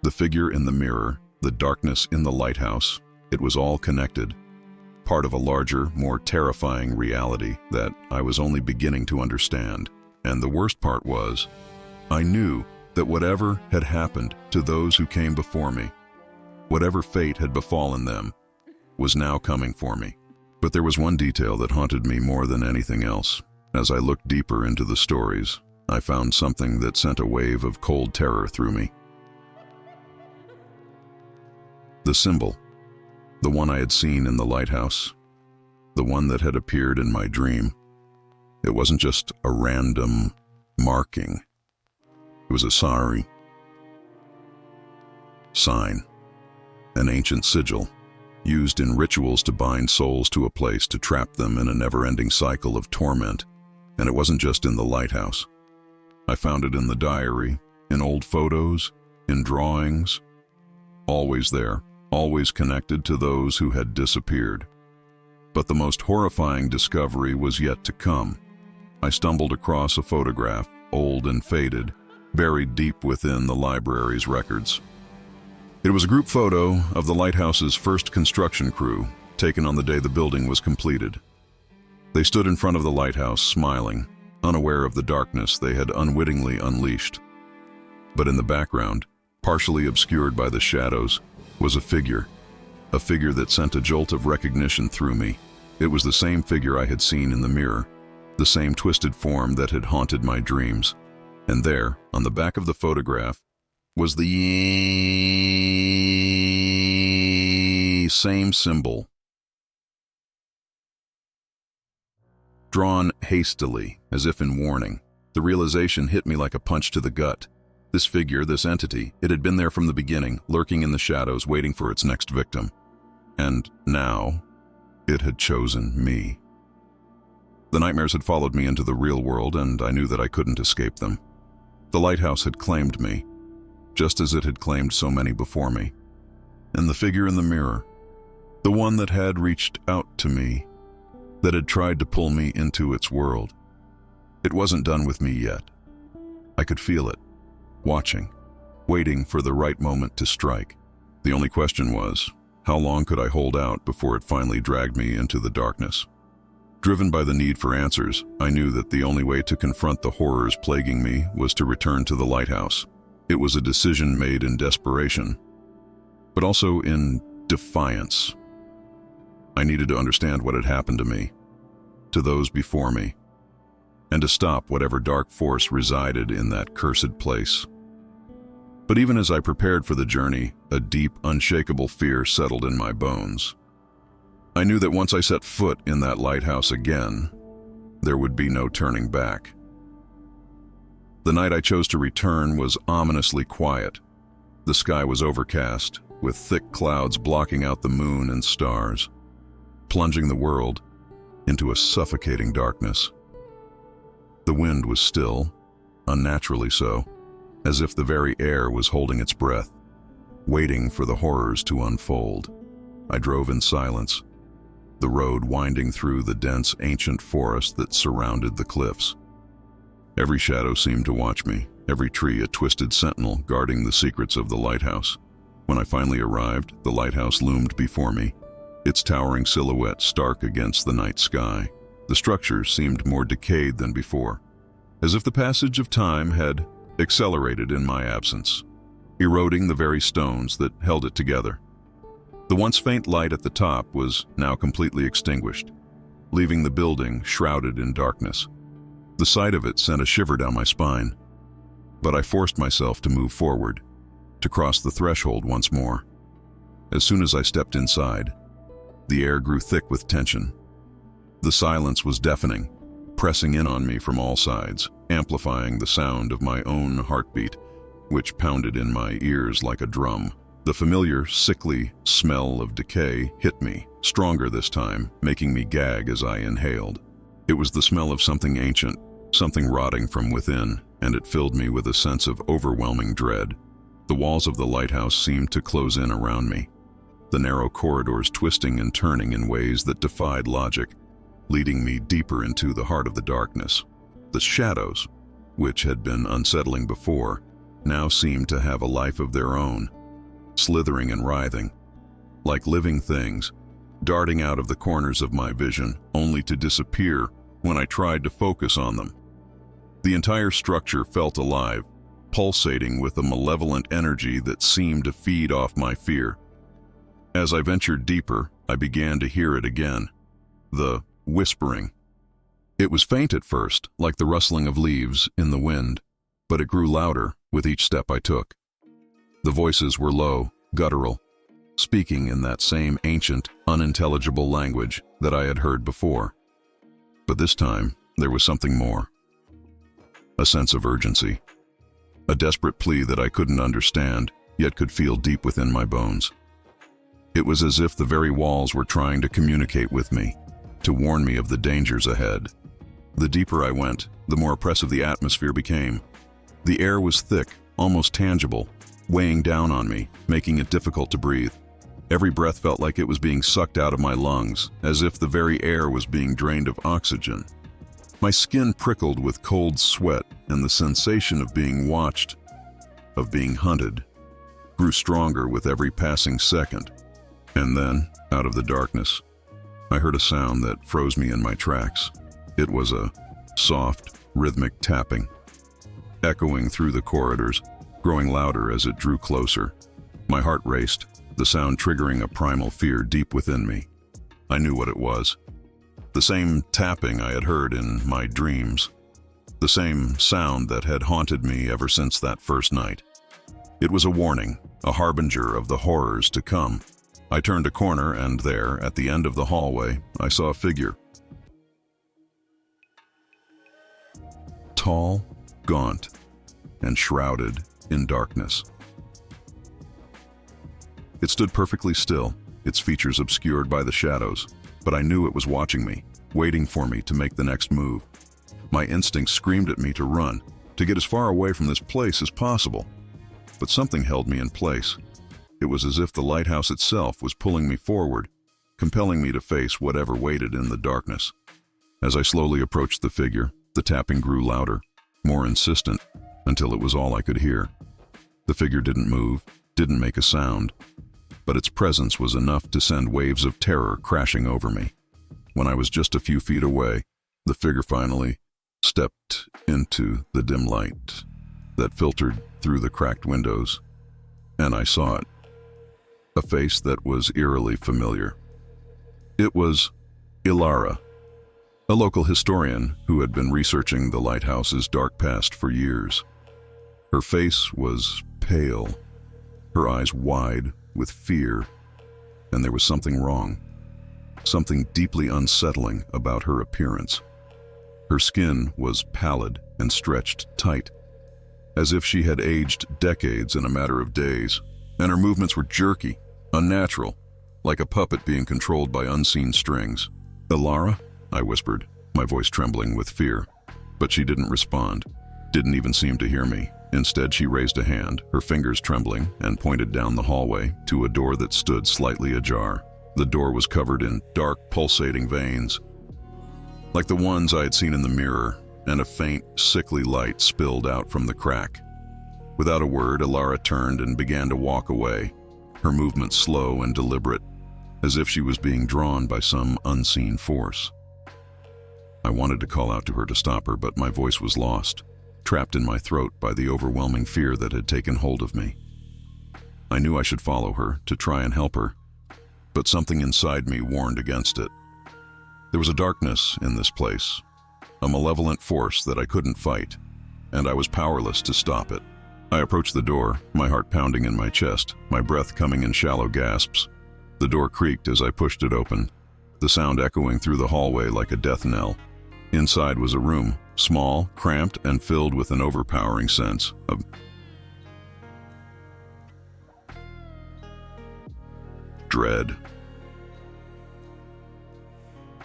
The figure in the mirror, the darkness in the lighthouse, it was all connected, part of a larger, more terrifying reality that I was only beginning to understand. And the worst part was, I knew that whatever had happened to those who came before me, whatever fate had befallen them, was now coming for me. But there was one detail that haunted me more than anything else. As I looked deeper into the stories, I found something that sent a wave of cold terror through me. The symbol, the one I had seen in the lighthouse, the one that had appeared in my dream. It wasn't just a random marking. It was a sign, an ancient sigil, used in rituals to bind souls to a place, to trap them in a never-ending cycle of torment. And it wasn't just in the lighthouse. I found it in the diary, in old photos, in drawings. Always there, always connected to those who had disappeared. But the most horrifying discovery was yet to come. I stumbled across a photograph, old and faded, buried deep within the library's records. It was a group photo of the lighthouse's first construction crew, taken on the day the building was completed. They stood in front of the lighthouse, smiling, unaware of the darkness they had unwittingly unleashed. But in the background, partially obscured by the shadows, was a figure that sent a jolt of recognition through me. It was the same figure I had seen in the mirror, the same twisted form that had haunted my dreams. And there, on the back of the photograph, was the same symbol, drawn hastily, as if in warning. The realization hit me like a punch to the gut. This figure, this entity, it had been there from the beginning, lurking in the shadows, waiting for its next victim. And now, it had chosen me. The nightmares had followed me into the real world, and I knew that I couldn't escape them. The lighthouse had claimed me, just as it had claimed so many before me. And the figure in the mirror, the one that had reached out to me, that had tried to pull me into its world, it wasn't done with me yet. I could feel it, watching, waiting for the right moment to strike. The only question was, how long could I hold out before it finally dragged me into the darkness? Driven by the need for answers, I knew that the only way to confront the horrors plaguing me was to return to the lighthouse. It was a decision made in desperation, but also in defiance. I needed to understand what had happened to me, to those before me, and to stop whatever dark force resided in that cursed place. But even as I prepared for the journey, a deep, unshakable fear settled in my bones. I knew that once I set foot in that lighthouse again, there would be no turning back. The night I chose to return was ominously quiet. The sky was overcast, with thick clouds blocking out the moon and stars, plunging the world into a suffocating darkness. The wind was still, unnaturally so, as if the very air was holding its breath, waiting for the horrors to unfold. I drove in silence, the road winding through the dense ancient forest that surrounded the cliffs. Every shadow seemed to watch me, every tree a twisted sentinel guarding the secrets of the lighthouse. When I finally arrived, the lighthouse loomed before me, its towering silhouette stark against the night sky. The structure seemed more decayed than before, as if the passage of time had accelerated in my absence, eroding the very stones that held it together. The once faint light at the top was now completely extinguished, leaving the building shrouded in darkness. The sight of it sent a shiver down my spine, but I forced myself to move forward, to cross the threshold once more. As soon as I stepped inside, the air grew thick with tension. The silence was deafening, pressing in on me from all sides, amplifying the sound of my own heartbeat, which pounded in my ears like a drum. The familiar, sickly smell of decay hit me, stronger this time, making me gag as I inhaled. It was the smell of something ancient, something rotting from within, and it filled me with a sense of overwhelming dread. The walls of the lighthouse seemed to close in around me, the narrow corridors twisting and turning in ways that defied logic, leading me deeper into the heart of the darkness. The shadows, which had been unsettling before, now seemed to have a life of their own, slithering and writhing, like living things, darting out of the corners of my vision, only to disappear when I tried to focus on them. The entire structure felt alive, pulsating with a malevolent energy that seemed to feed off my fear. As I ventured deeper, I began to hear it again, the whispering. It was faint at first, like the rustling of leaves in the wind, but it grew louder with each step I took. The voices were low, guttural, speaking in that same ancient, unintelligible language that I had heard before. But this time, there was something more. A sense of urgency. A desperate plea that I couldn't understand, yet could feel deep within my bones. It was as if the very walls were trying to communicate with me, to warn me of the dangers ahead. The deeper I went, the more oppressive the atmosphere became. The air was thick, almost tangible, weighing down on me, making it difficult to breathe. Every breath felt like it was being sucked out of my lungs, as if the very air was being drained of oxygen. My skin prickled with cold sweat, and the sensation of being watched, of being hunted, grew stronger with every passing second. And then, out of the darkness, I heard a sound that froze me in my tracks. It was a soft, rhythmic tapping, echoing through the corridors, growing louder as it drew closer. My heart raced, the sound triggering a primal fear deep within me. I knew what it was. The same tapping I had heard in my dreams. The same sound that had haunted me ever since that first night. It was a warning, a harbinger of the horrors to come. I turned a corner, and there, at the end of the hallway, I saw a figure. Tall, gaunt, and shrouded in darkness. It stood perfectly still, its features obscured by the shadows, but I knew it was watching me, waiting for me to make the next move. My instincts screamed at me to run, to get as far away from this place as possible. But something held me in place. It was as if the lighthouse itself was pulling me forward, compelling me to face whatever waited in the darkness. As I slowly approached the figure, the tapping grew louder, more insistent, until it was all I could hear. The figure didn't move, didn't make a sound, but its presence was enough to send waves of terror crashing over me. When I was just a few feet away, the figure finally stepped into the dim light that filtered through the cracked windows, and I saw it. A face that was eerily familiar. It was Ilara, a local historian who had been researching the lighthouse's dark past for years. Her face was pale, her eyes wide with fear, and there was something wrong, something deeply unsettling about her appearance. Her skin was pallid and stretched tight, as if she had aged decades in a matter of days, and her movements were jerky, unnatural, like a puppet being controlled by unseen strings. "Ilara?" I whispered, my voice trembling with fear. But she didn't respond, didn't even seem to hear me. Instead, she raised a hand, her fingers trembling, and pointed down the hallway to a door that stood slightly ajar. The door was covered in dark, pulsating veins, like the ones I had seen in the mirror, and a faint, sickly light spilled out from the crack. Without a word, Ilara turned and began to walk away, her movements slow and deliberate, as if she was being drawn by some unseen force. I wanted to call out to her to stop her, but my voice was lost, trapped in my throat by the overwhelming fear that had taken hold of me. I knew I should follow her to try and help her, but something inside me warned against it. There was a darkness in this place, a malevolent force that I couldn't fight, and I was powerless to stop it. I approached the door, my heart pounding in my chest, my breath coming in shallow gasps. The door creaked as I pushed it open, the sound echoing through the hallway like a death knell. Inside was a room, small, cramped, and filled with an overpowering sense of dread.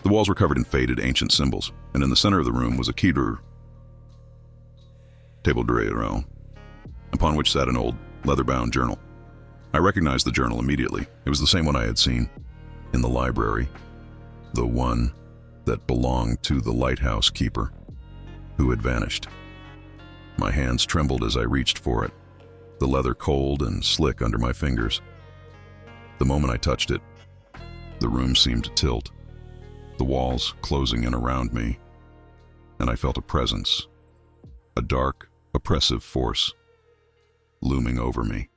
The walls were covered in faded ancient symbols, and in the center of the room was a keydur, table drawer, upon which sat an old, leather-bound journal. I recognized the journal immediately. It was the same one I had seen in the library, the one that belonged to the lighthouse keeper, who had vanished. My hands trembled as I reached for it, the leather cold and slick under my fingers. The moment I touched it, the room seemed to tilt, the walls closing in around me, and I felt a presence, a dark, oppressive force, looming over me.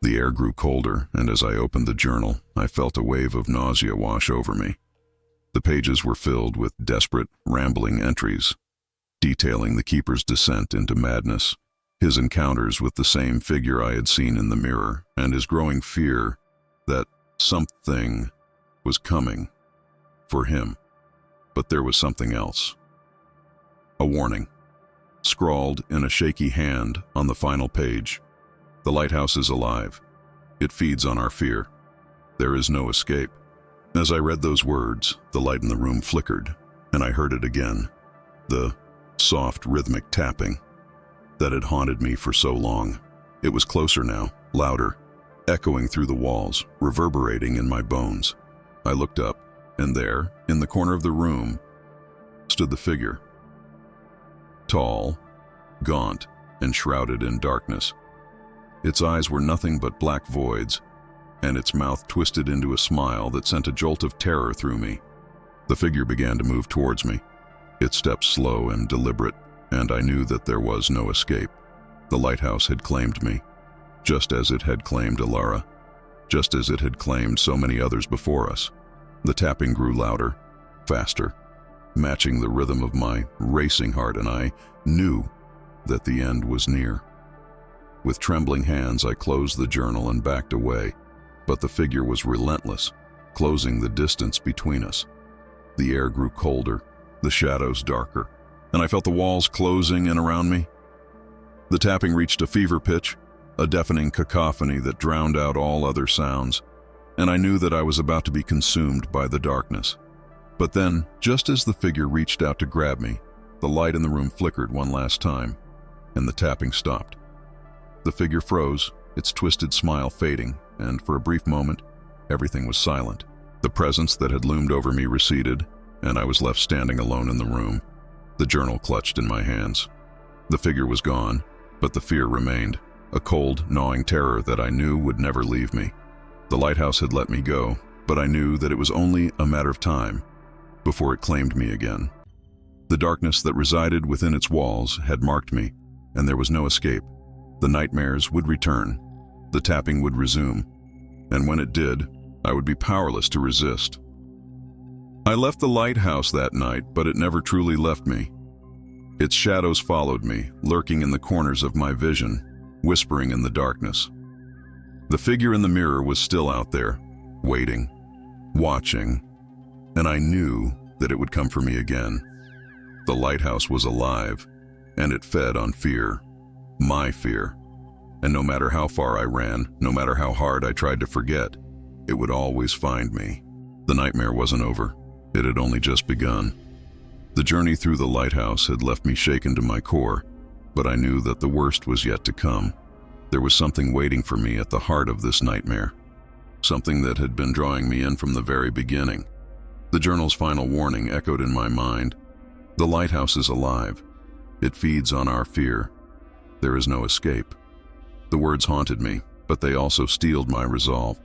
The air grew colder, and as I opened the journal, I felt a wave of nausea wash over me. The pages were filled with desperate, rambling entries, detailing the keeper's descent into madness, his encounters with the same figure I had seen in the mirror, and his growing fear that something was coming for him. But there was something else. A warning, scrawled in a shaky hand on the final page. The lighthouse is alive. It feeds on our fear. There is no escape. As I read those words, the light in the room flickered, and I heard it again, the soft, rhythmic tapping that had haunted me for so long. It was closer now, louder, echoing through the walls, reverberating in my bones. I looked up, and there, in the corner of the room, stood the figure. Tall, gaunt, and shrouded in darkness. Its eyes were nothing but black voids, and its mouth twisted into a smile that sent a jolt of terror through me. The figure began to move towards me, its steps slow and deliberate, and I knew that there was no escape. The lighthouse had claimed me, just as it had claimed Alara, just as it had claimed so many others before us. The tapping grew louder, faster, matching the rhythm of my racing heart, and I knew that the end was near. With trembling hands, I closed the journal and backed away, but the figure was relentless, closing the distance between us. The air grew colder, the shadows darker, and I felt the walls closing in around me. The tapping reached a fever pitch, a deafening cacophony that drowned out all other sounds, and I knew that I was about to be consumed by the darkness. But then, just as the figure reached out to grab me, the light in the room flickered one last time, and the tapping stopped. The figure froze, its twisted smile fading, and for a brief moment, everything was silent. The presence that had loomed over me receded, and I was left standing alone in the room, the journal clutched in my hands. The figure was gone, but the fear remained, a cold, gnawing terror that I knew would never leave me. The lighthouse had let me go, but I knew that it was only a matter of time before it claimed me again. The darkness that resided within its walls had marked me, and there was no escape. The nightmares would return, the tapping would resume, and when it did, I would be powerless to resist. I left the lighthouse that night, but it never truly left me. Its shadows followed me, lurking in the corners of my vision, whispering in the darkness. The figure in the mirror was still out there, waiting, watching, and I knew that it would come for me again. The lighthouse was alive, and it fed on fear. My fear. And no matter how far I ran, no matter how hard I tried to forget, it would always find me. The nightmare wasn't over. It had only just begun. The journey through the lighthouse had left me shaken to my core, but I knew that the worst was yet to come. There was something waiting for me at the heart of this nightmare, something that had been drawing me in from the very beginning. The journal's final warning echoed in my mind. The lighthouse is alive. It feeds on our fear. There is no escape. The words haunted me, but they also steeled my resolve.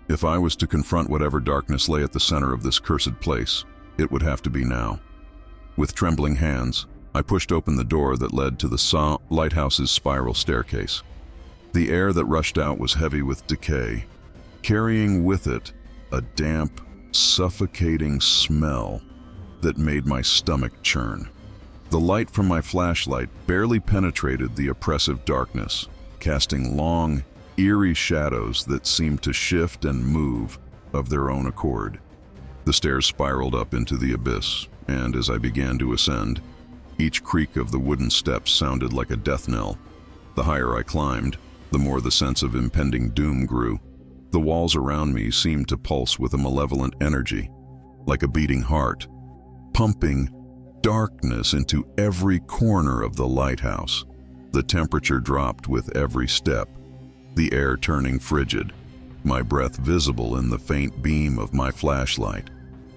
If I was to confront whatever darkness lay at the center of this cursed place, it would have to be now. With trembling hands, I pushed open the door that led to the lighthouse's spiral staircase. The air that rushed out was heavy with decay, carrying with it a damp, suffocating smell that made my stomach churn. The light from my flashlight barely penetrated the oppressive darkness, casting long, eerie shadows that seemed to shift and move of their own accord. The stairs spiraled up into the abyss, and as I began to ascend, each creak of the wooden steps sounded like a death knell. The higher I climbed, the more the sense of impending doom grew. The walls around me seemed to pulse with a malevolent energy, like a beating heart, pumping darkness into every corner of the lighthouse. The temperature dropped with every step, the air turning frigid, my breath visible in the faint beam of my flashlight.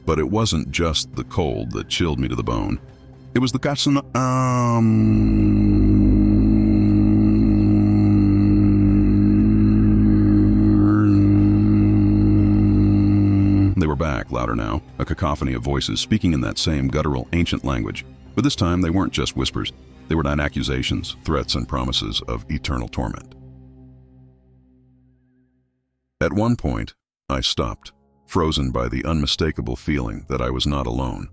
But it wasn't just the cold that chilled me to the bone. It was the They were back, louder now, a cacophony of voices speaking in that same guttural, ancient language. But this time they weren't just whispers. They were not accusations, threats, and promises of eternal torment. At one point, I stopped, frozen by the unmistakable feeling that I was not alone.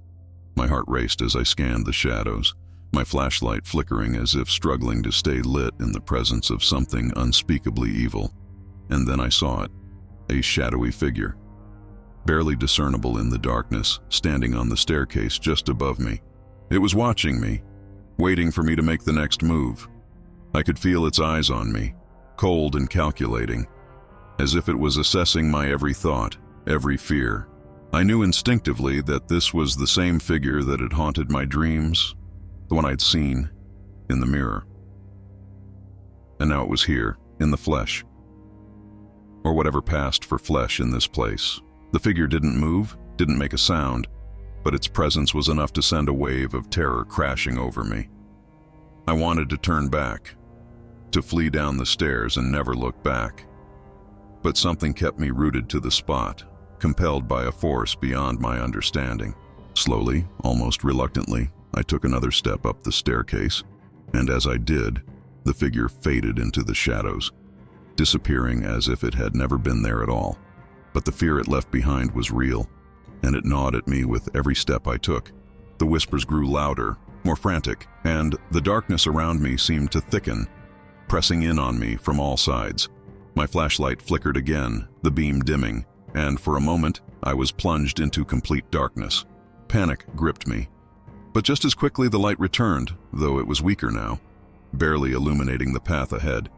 My heart raced as I scanned the shadows, my flashlight flickering as if struggling to stay lit in the presence of something unspeakably evil. And then I saw it, a shadowy figure, barely discernible in the darkness, standing on the staircase just above me. It was watching me, waiting for me to make the next move. I could feel its eyes on me, cold and calculating, as if it was assessing my every thought, every fear. I knew instinctively that this was the same figure that had haunted my dreams, the one I'd seen in the mirror. And now it was here, in the flesh, or whatever passed for flesh in this place. The figure didn't move, didn't make a sound, but its presence was enough to send a wave of terror crashing over me. I wanted to turn back, to flee down the stairs and never look back. But something kept me rooted to the spot, compelled by a force beyond my understanding. Slowly, almost reluctantly, I took another step up the staircase, and as I did, the figure faded into the shadows, disappearing as if it had never been there at all. But the fear it left behind was real, and it gnawed at me with every step I took. The whispers grew louder, more frantic, and the darkness around me seemed to thicken, pressing in on me from all sides. My flashlight flickered again, the beam dimming, and for a moment, I was plunged into complete darkness. Panic gripped me. But just as quickly the light returned, though it was weaker now, barely illuminating the path ahead.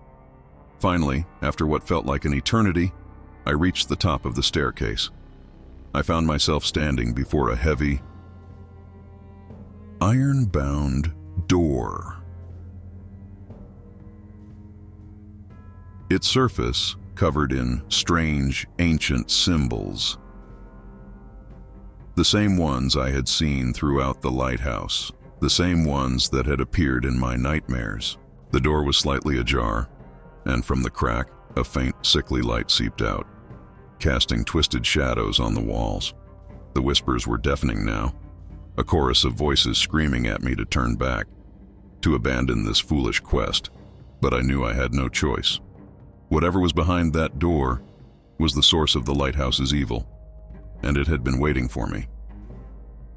Finally, after what felt like an eternity, I reached the top of the staircase. I found myself standing before a heavy, iron-bound door. Its surface covered in strange, ancient symbols. The same ones I had seen throughout the lighthouse, the same ones that had appeared in my nightmares. The door was slightly ajar, and from the crack, a faint, sickly light seeped out, casting twisted shadows on the walls. The whispers were deafening now, a chorus of voices screaming at me to turn back, to abandon this foolish quest. But I knew I had no choice. Whatever was behind that door was the source of the lighthouse's evil, and it had been waiting for me.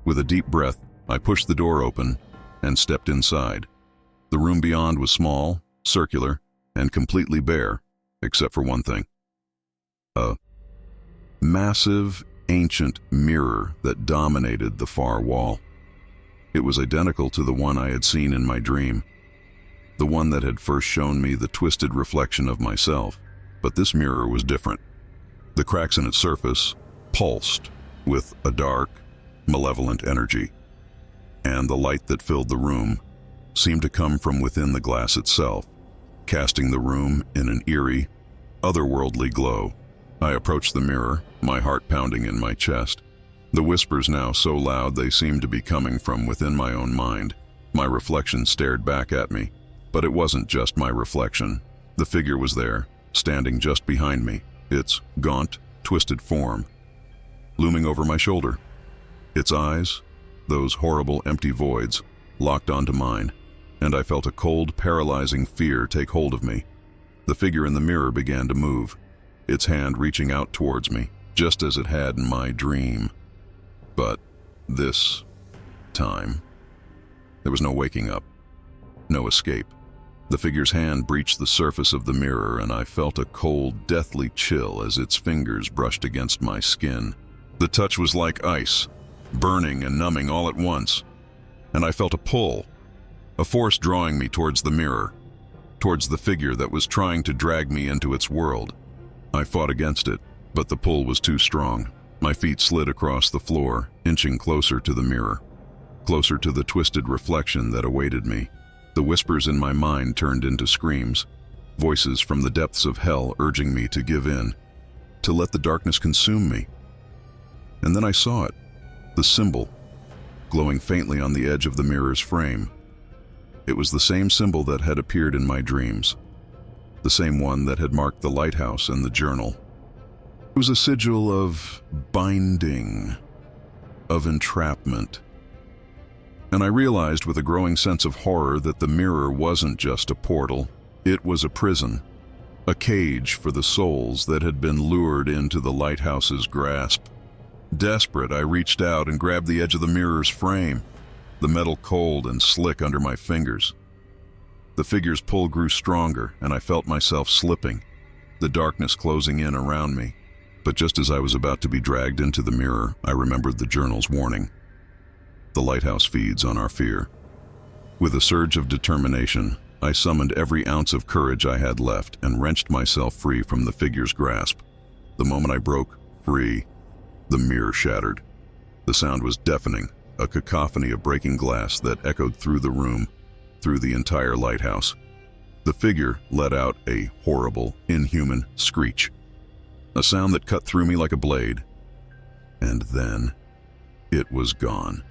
With a deep breath, I pushed the door open and stepped inside. The room beyond was small, circular, and completely bare, except for one thing. A massive, ancient mirror that dominated the far wall. It was identical to the one I had seen in my dream, the one that had first shown me the twisted reflection of myself. But this mirror was different. The cracks in its surface pulsed with a dark, malevolent energy, and the light that filled the room seemed to come from within the glass itself, casting the room in an eerie, otherworldly glow. I approached the mirror, my heart pounding in my chest. The whispers now so loud they seemed to be coming from within my own mind. My reflection stared back at me, but it wasn't just my reflection. The figure was there, standing just behind me, its gaunt, twisted form looming over my shoulder. Its eyes, those horrible empty voids, locked onto mine, and I felt a cold, paralyzing fear take hold of me. The figure in the mirror began to move, its hand reaching out towards me, just as it had in my dream. But this time, there was no waking up, no escape. The figure's hand breached the surface of the mirror, and I felt a cold, deathly chill as its fingers brushed against my skin. The touch was like ice, burning and numbing all at once, and I felt a pull, a force drawing me towards the mirror, towards the figure that was trying to drag me into its world. I fought against it, but the pull was too strong. My feet slid across the floor, inching closer to the mirror, closer to the twisted reflection that awaited me. The whispers in my mind turned into screams, voices from the depths of hell urging me to give in, to let the darkness consume me. And then I saw it, the symbol, glowing faintly on the edge of the mirror's frame. It was the same symbol that had appeared in my dreams, the same one that had marked the lighthouse and the journal. It was a sigil of binding, of entrapment. And I realized with a growing sense of horror that the mirror wasn't just a portal, it was a prison, a cage for the souls that had been lured into the lighthouse's grasp. Desperate, I reached out and grabbed the edge of the mirror's frame, the metal cold and slick under my fingers. The figure's pull grew stronger, and I felt myself slipping, the darkness closing in around me. But just as I was about to be dragged into the mirror, I remembered the journal's warning. The lighthouse feeds on our fear. With a surge of determination, I summoned every ounce of courage I had left and wrenched myself free from the figure's grasp. The moment I broke free, the mirror shattered. The sound was deafening, a cacophony of breaking glass that echoed through the room, through the entire lighthouse. The figure let out a horrible, inhuman screech, a sound that cut through me like a blade. And then it was gone.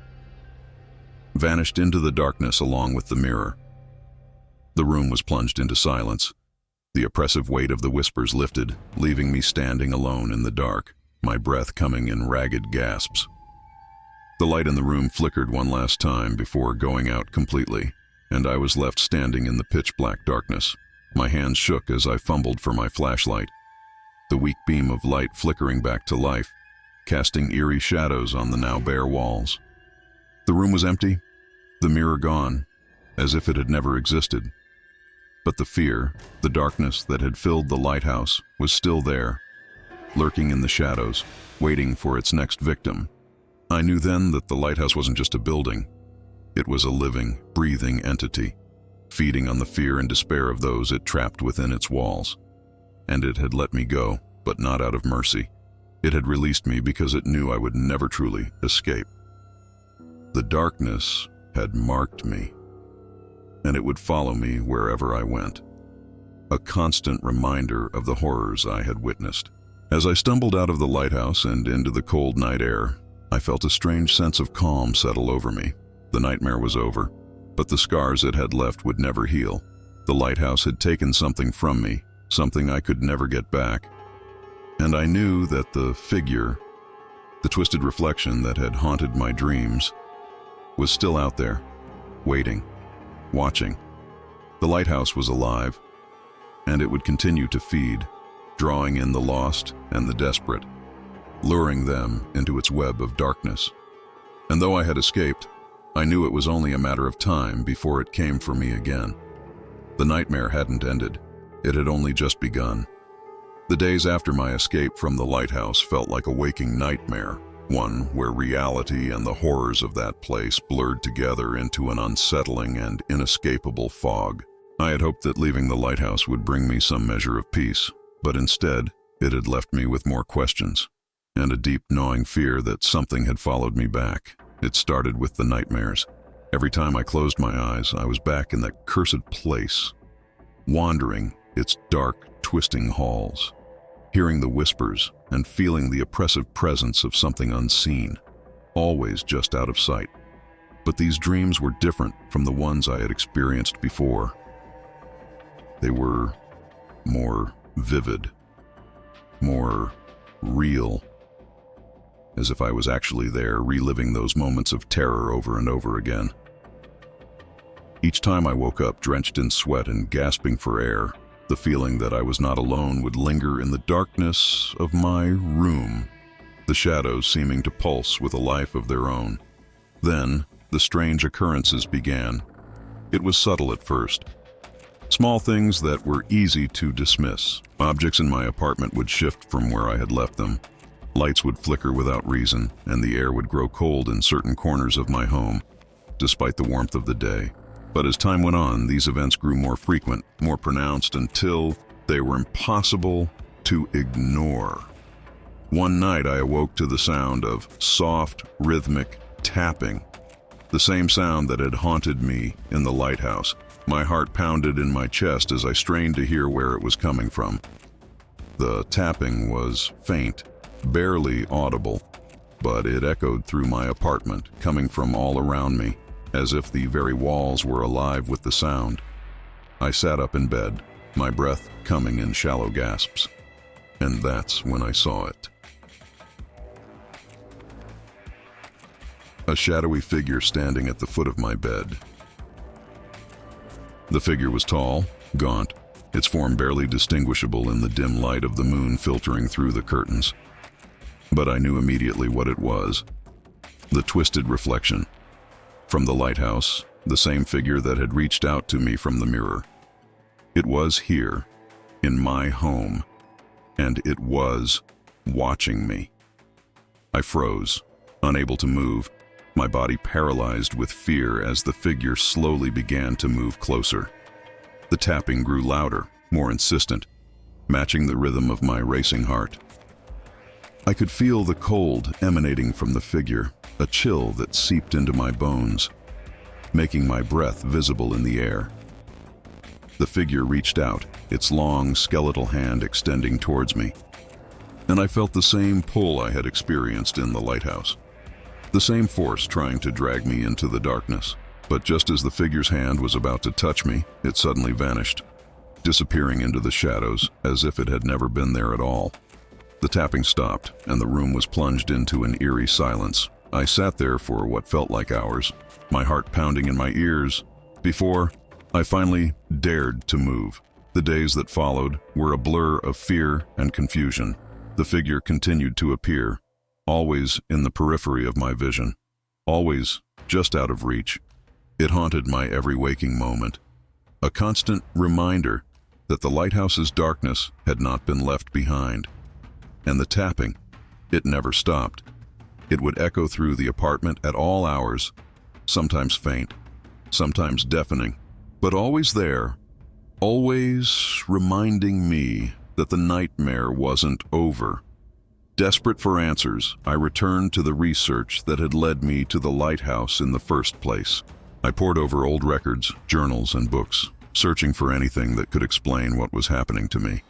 Vanished into the darkness along with the mirror. The room was plunged into silence. The oppressive weight of the whispers lifted, leaving me standing alone in the dark, my breath coming in ragged gasps. The light in the room flickered one last time before going out completely, and I was left standing in the pitch-black darkness. My hands shook as I fumbled for my flashlight, the weak beam of light flickering back to life, casting eerie shadows on the now bare walls. The room was empty, the mirror gone, as if it had never existed. But the fear, the darkness that had filled the lighthouse, was still there, lurking in the shadows, waiting for its next victim. I knew then that the lighthouse wasn't just a building. It was a living, breathing entity, feeding on the fear and despair of those it trapped within its walls. And it had let me go, but not out of mercy. It had released me because it knew I would never truly escape. The darkness had marked me, and it would follow me wherever I went, a constant reminder of the horrors I had witnessed. As I stumbled out of the lighthouse and into the cold night air, I felt a strange sense of calm settle over me. The nightmare was over, but the scars it had left would never heal. The lighthouse had taken something from me, something I could never get back. And I knew that the figure, the twisted reflection that had haunted my dreams, was still out there, waiting, watching. The lighthouse was alive, and it would continue to feed, drawing in the lost and the desperate, luring them into its web of darkness. And though I had escaped, I knew it was only a matter of time before it came for me again. The nightmare hadn't ended. It had only just begun. The days after my escape from the lighthouse felt like a waking nightmare, one where reality and the horrors of that place blurred together into an unsettling and inescapable fog. I had hoped that leaving the lighthouse would bring me some measure of peace, but instead, it had left me with more questions, and a deep gnawing fear that something had followed me back. It started with the nightmares. Every time I closed my eyes, I was back in that cursed place, wandering its dark, twisting halls, hearing the whispers and feeling the oppressive presence of something unseen, always just out of sight. But these dreams were different from the ones I had experienced before. They were more vivid, more real, as if I was actually there, reliving those moments of terror over and over again. Each time I woke up drenched in sweat and gasping for air, the feeling that I was not alone would linger in the darkness of my room, the shadows seeming to pulse with a life of their own. Then, the strange occurrences began. It was subtle at first. Small things that were easy to dismiss. Objects in my apartment would shift from where I had left them. Lights would flicker without reason, and the air would grow cold in certain corners of my home, despite the warmth of the day. But as time went on, these events grew more frequent, more pronounced, until they were impossible to ignore. One night I awoke to the sound of soft, rhythmic tapping, The same sound that had haunted me in the lighthouse. My heart pounded in my chest as I strained to hear where it was coming from. The tapping was faint, barely audible, but it echoed through my apartment, coming from all around me, as if the very walls were alive with the sound. I sat up in bed, my breath coming in shallow gasps. And that's when I saw it. A shadowy figure standing at the foot of my bed. The figure was tall, gaunt, its form barely distinguishable in the dim light of the moon filtering through the curtains. But I knew immediately what it was. The twisted reflection. From the lighthouse, the same figure that had reached out to me from the mirror. It was here, in my home, and it was watching me. I froze, unable to move, my body paralyzed with fear as the figure slowly began to move closer. The tapping grew louder, more insistent, matching the rhythm of my racing heart. I could feel the cold emanating from the figure, a chill that seeped into my bones, making my breath visible in the air. The figure reached out, its long, skeletal hand extending towards me, and I felt the same pull I had experienced in the lighthouse. The same force trying to drag me into the darkness. But just as the figure's hand was about to touch me, it suddenly vanished, disappearing into the shadows as if it had never been there at all. The tapping stopped, and the room was plunged into an eerie silence. I sat there for what felt like hours, my heart pounding in my ears, before I finally dared to move. The days that followed were a blur of fear and confusion. The figure continued to appear, always in the periphery of my vision, always just out of reach. It haunted my every waking moment, a constant reminder that the lighthouse's darkness had not been left behind. And the tapping, it never stopped. It would echo through the apartment at all hours, sometimes faint, sometimes deafening, but always there, always reminding me that the nightmare wasn't over. Desperate for answers, I returned to the research that had led me to the lighthouse in the first place. I pored over old records, journals, and books, searching for anything that could explain what was happening to me.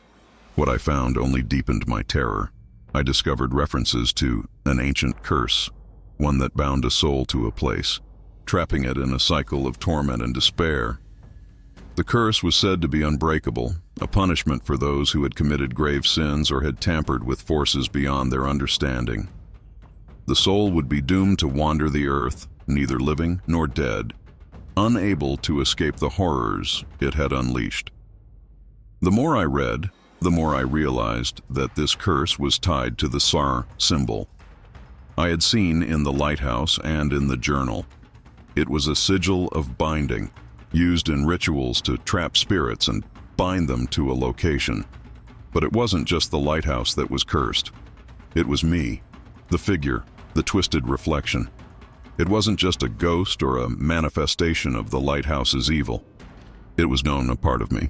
What I found only deepened my terror. I discovered references to an ancient curse, one that bound a soul to a place, trapping it in a cycle of torment and despair. The curse was said to be unbreakable, a punishment for those who had committed grave sins or had tampered with forces beyond their understanding. The soul would be doomed to wander the earth, neither living nor dead, unable to escape the horrors it had unleashed. The more I read, the more I realized that this curse was tied to the SAR symbol I had seen in the lighthouse and in the journal. It was a sigil of binding, used in rituals to trap spirits and bind them to a location. But it wasn't just the lighthouse that was cursed. It was me, the figure, the twisted reflection. It wasn't just a ghost or a manifestation of the lighthouse's evil. It was known a part of me,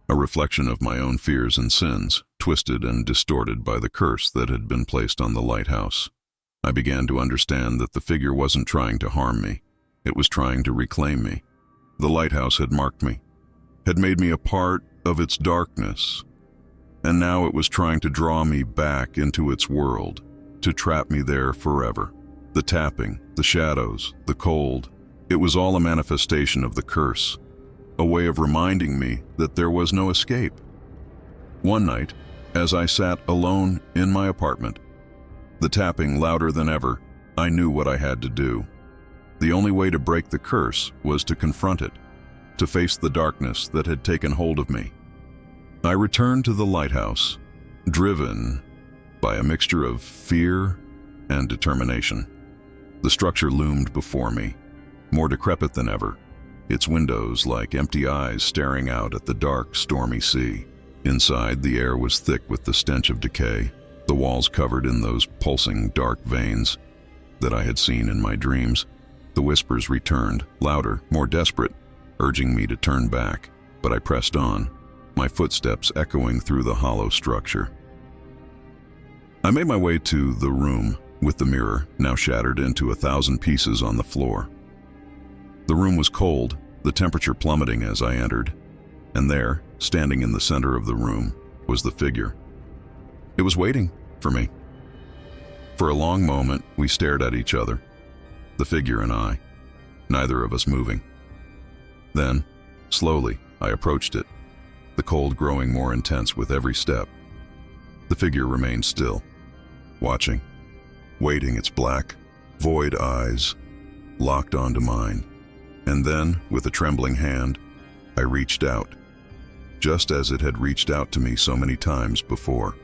a reflection of my own fears and sins, twisted and distorted by the curse that had been placed on the lighthouse. I began to understand that the figure wasn't trying to harm me. It was trying to reclaim me. The lighthouse had marked me, had made me a part of its darkness, and now it was trying to draw me back into its world, to trap me there forever. The tapping, the shadows, the cold, it was all a manifestation of the curse, a way of reminding me that there was no escape. One night, as I sat alone in my apartment, the tapping louder than ever, I knew what I had to do. The only way to break the curse was to confront it, to face the darkness that had taken hold of me. I returned to the lighthouse, driven by a mixture of fear and determination. The structure loomed before me, more decrepit than ever, its windows like empty eyes staring out at the dark, stormy sea. Inside, the air was thick with the stench of decay, the walls covered in those pulsing dark veins that I had seen in my dreams. The whispers returned, louder, more desperate, urging me to turn back, but I pressed on, my footsteps echoing through the hollow structure. I made my way to the room, with the mirror now shattered into 1,000 pieces on the floor. The room was cold, the temperature plummeting as I entered, and there, standing in the center of the room, was the figure. It was waiting for me. For a long moment, we stared at each other, the figure and I, neither of us moving. Then, slowly, I approached it, the cold growing more intense with every step. The figure remained still, watching, waiting, its black, void eyes locked onto mine. And then, with a trembling hand, I reached out, just as it had reached out to me so many times before.